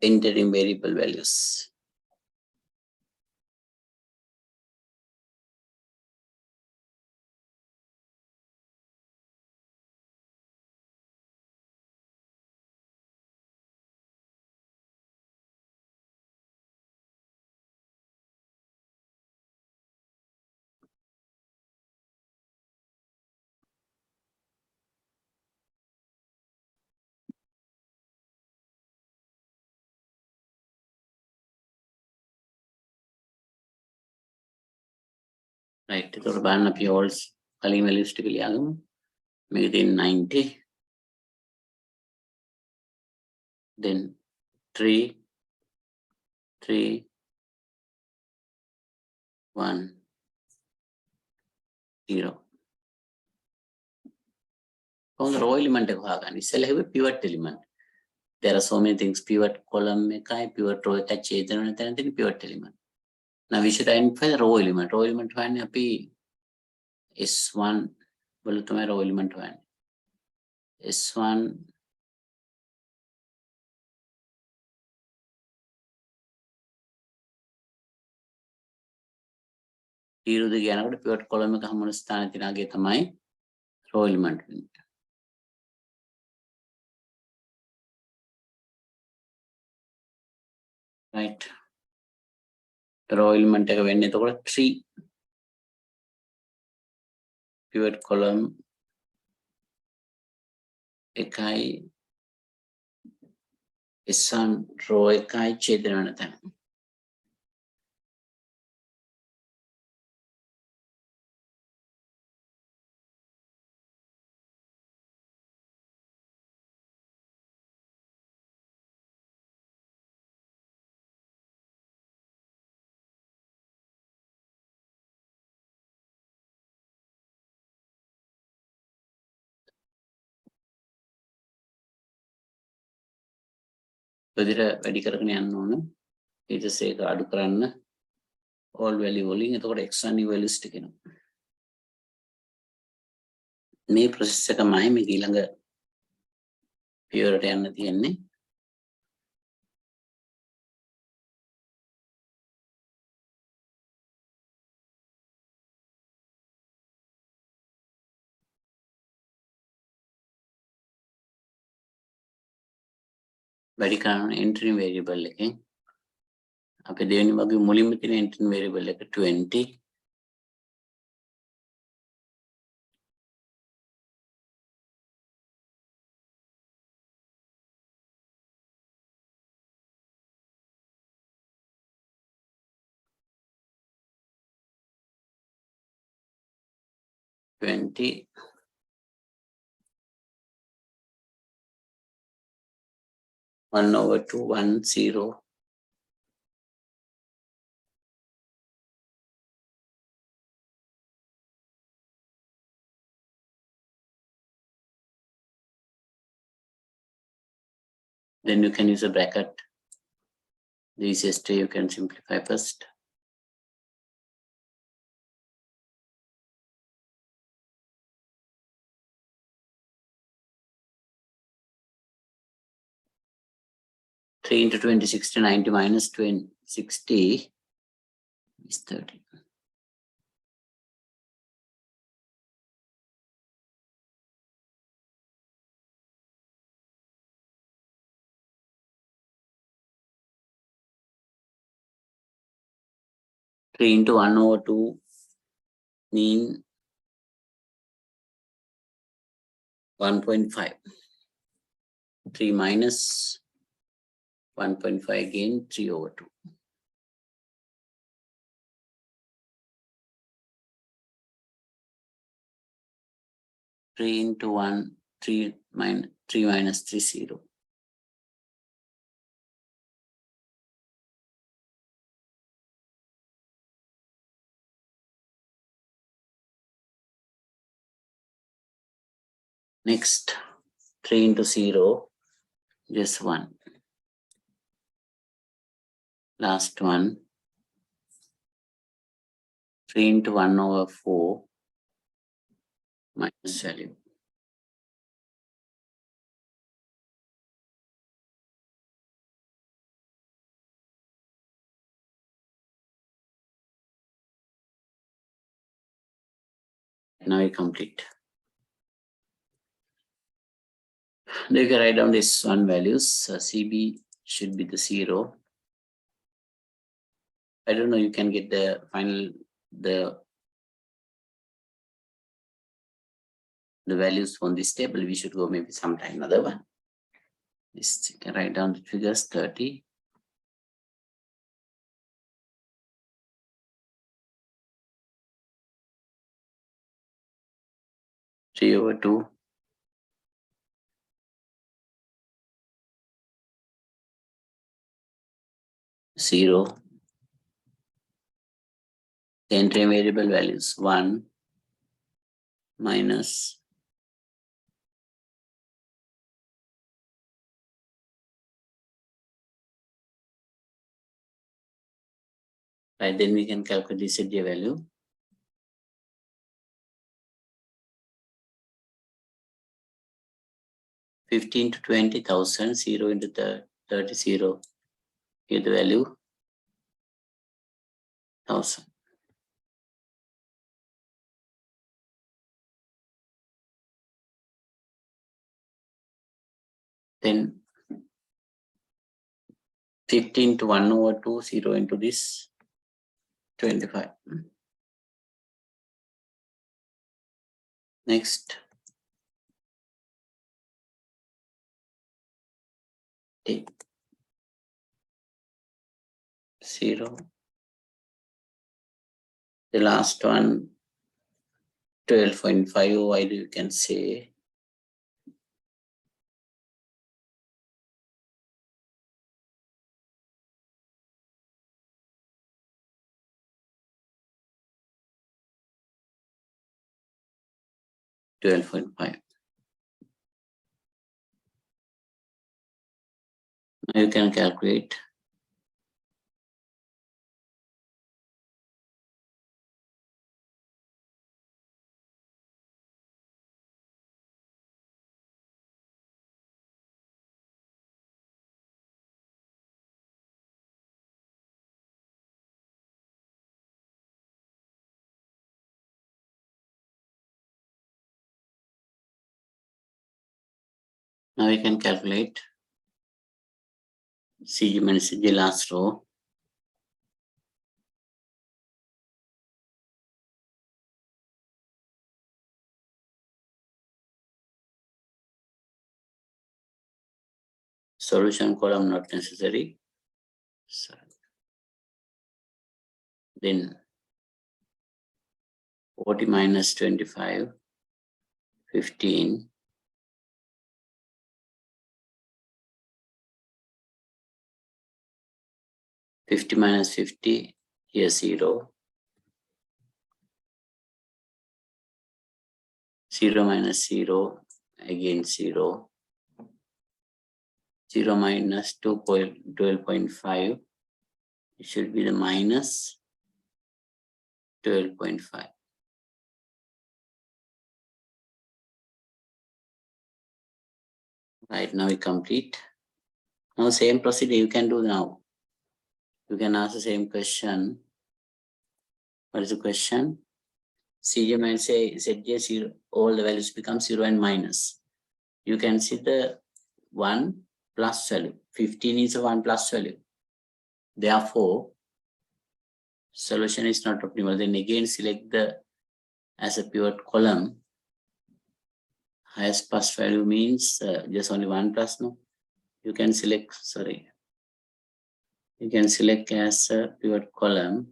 entering variable values. right, එතකොට බලන්න අපි all කලින් values ටික ලියාගමු. මේක තියෙන 90, then 3 3 1 0. කොහොමද row element එක හොයාගන්නේ? ඉස්සෙල්ලා හිතුවේ pivot element. There are so many things. Pivot column එකයි pivot row එකයි ඡේදන වෙන තැන තියෙන pivot element. Now we should identify the row element. Row element හොයන්නේ අපි S1 වල තමයි row element හොයන්නේ. S1 ඊරුද කියනකොට pivot column එක හමුවන ස්ථානයේ තියෙන අගය තමයි row element වෙන්නේ. Right. row element එක වෙන්නේ එතකොට 3 pivot column එකයි S1 row එකයි ඡේදන වෙන තැන. විදිහට වැඩි කරගෙන යන්න ඕන. ඊට පස්සේ ඒක අඩු කරන්න all value වලින් එතකොට x1 values ටික එනවා. මේ process එකමයි මේ ඊළඟ pivot යන්න තියෙන්නේ. වැඩි කරන entry variable එකෙන් අපි දෙවෙනි වගේ මුලින්ම තියෙන entry variable එක 20 20 1/2 10 then you can use a bracket. The easiest way you can simplify first. Three into 20, 60, 90 minus 20, 60 is 30. Three into 1/2 mean 1.5. 3 minus 1.5 again 3/2. Three into 1, 3 minus 3 0. Next, 3 into 0, just 1. Last one, 3 into 1/4 minus value. Now we complete. Now you can write down this one values. CB should be the 0. I don't know, you can get the final, the values from this table. We should go maybe sometime another one. This you can write down the figures 30. Three over 2. Zero. The entry variable values 1 minus Right, then we can calculate the ZJ value. $15,000 to $20,000, 0 into 30, 0. Here the value 1,000. Then 15 to 1 over 2, 0 into this 25. Next. 8. 0. The last one 12.5, why do you can say 12.5. Now you can calculate now we can calculate CG minus CG last row. Solution column not necessary. So then 40 minus 25, 15. 50 minus 50, here 0. 0 minus 0, again 0. 0 minus 12.5, it should be the minus 12.5. Right, now we complete. Now same procedure you can do now. You can ask the same question. What is the question? CJ might say ZJ 0, all the values become 0 and minus. You can see the 1 plus value. 15 is a 1 plus value. Therefore, solution is not optimal. Then again select the as a pivot column. Highest plus value means just only 1 plus, no? You can select, sorry. You can select as a pivot column.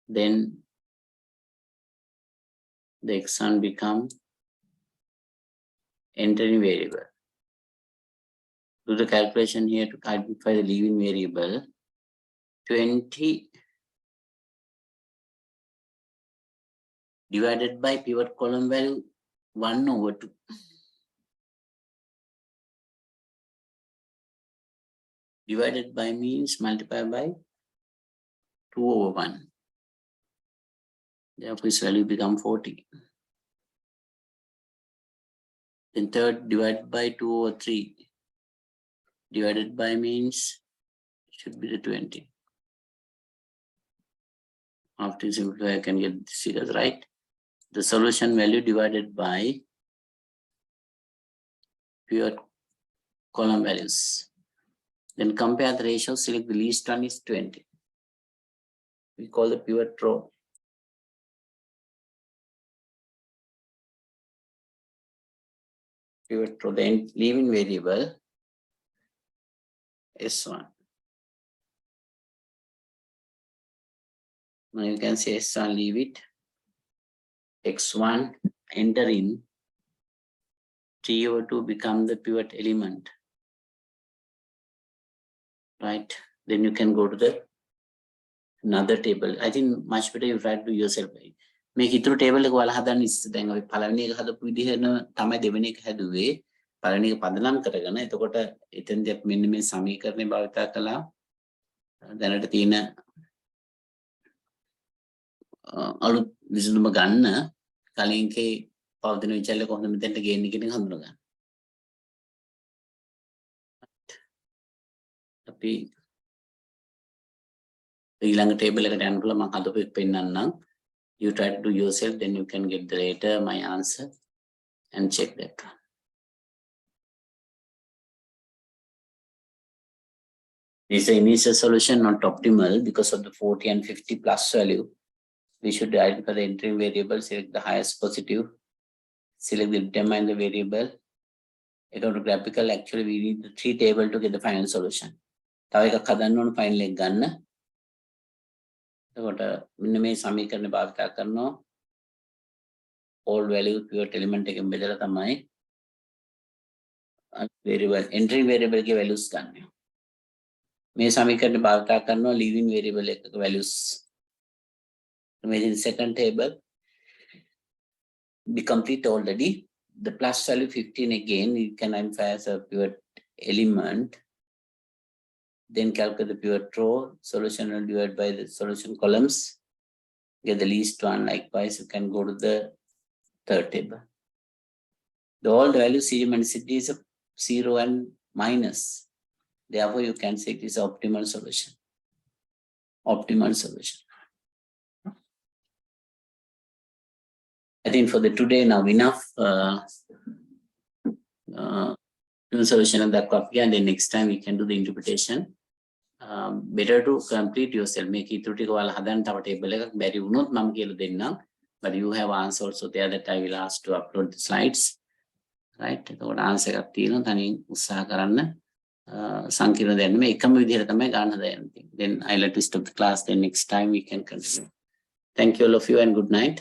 Then the x1 become entering variable. Do the calculation here to identify the leaving variable. 20 divided by pivot column value 1 over 2. Divided by means multiply by 2 over 1. Therefore, its value become 40. Then third divided by 2 over 3. Divided by means should be the 20. After simplify, I can get the figures right. The solution value divided by pivot column values. Then compare the ratio, select the least one is 20. We call the pivot row. Pivot row, then leaving variable S1. Now you can say S1, leave it. X1, enter in. 3 over 2 become the pivot element. Right? Then you can go to the another table. I think much better you try to do yourself. Make it through table එක ඔයාලා හදන්න ඉස්සෙල්ලා දැන් අපි පළවෙනි එක හදපු විදිහම තමයි දෙවෙනි එක හැදුවේ. පළවෙනි එක පදනම් කරගෙන එතකොට එතෙන්දී අපි මෙන්න මේ සමීකරණය භාවිත කළා. දැනට තියෙන අලුත් විසඳුම ගන්න කලින්කේ පවතින විචල්‍ය කොහොමද මෙතෙන්ට ගේන්නේ කියන එක හඳුනා ගන්න. අපි ඊළඟ ටේබල් එකට යනකොට මම හදපු එක පෙන්නන්නම්. You try to do yourself, then you can get the later my answer and check that. This is the initial solution, not optimal because of the 40 and 50 plus value. We should identify the entering variable, select the highest positive, select the determine the variable. According to graphical, actually we need the 3 table to get the final solution. තව එකක් හදන්න ඕන final එක ගන්න. එතකොට මෙන්න මේ සමීකරණ භාවිත කරනවා. All value pivot element එකෙන් බෙදලා තමයි variable entering variable එකේ values ගන්න. මේ සමීකරණ භාවිත කරනවා leaving variable එකක values. Imagine second table be complete already. The plus value 15 again you can identify as a pivot element. Then calculate the pivot row, solution will divide by the solution columns, get the least one. Likewise, you can go to the third table. All the values CG is a 0 and minus. Therefore, you can say it is optimal solution. Optimal solution. I think for the today now enough. Solution and the copy, and then next time we can do the interpretation. Better to complete yourself. Make it to take all hadan tava table එකක් බැරි වුණොත් මම කියලා දෙන්නම්. But you have answer also there that I will ask to upload the slides. Right? එතකොට answer එකක් තියෙනවා. තනියෙන් උත්සාහ කරන්න. සංකීර්ණ දෙයක් නෙමෙයි එකම විදිහට තමයි ගන්න හදන්නේ. Then I let to stop the class. Then next time we can continue. Thank you all of you and good night.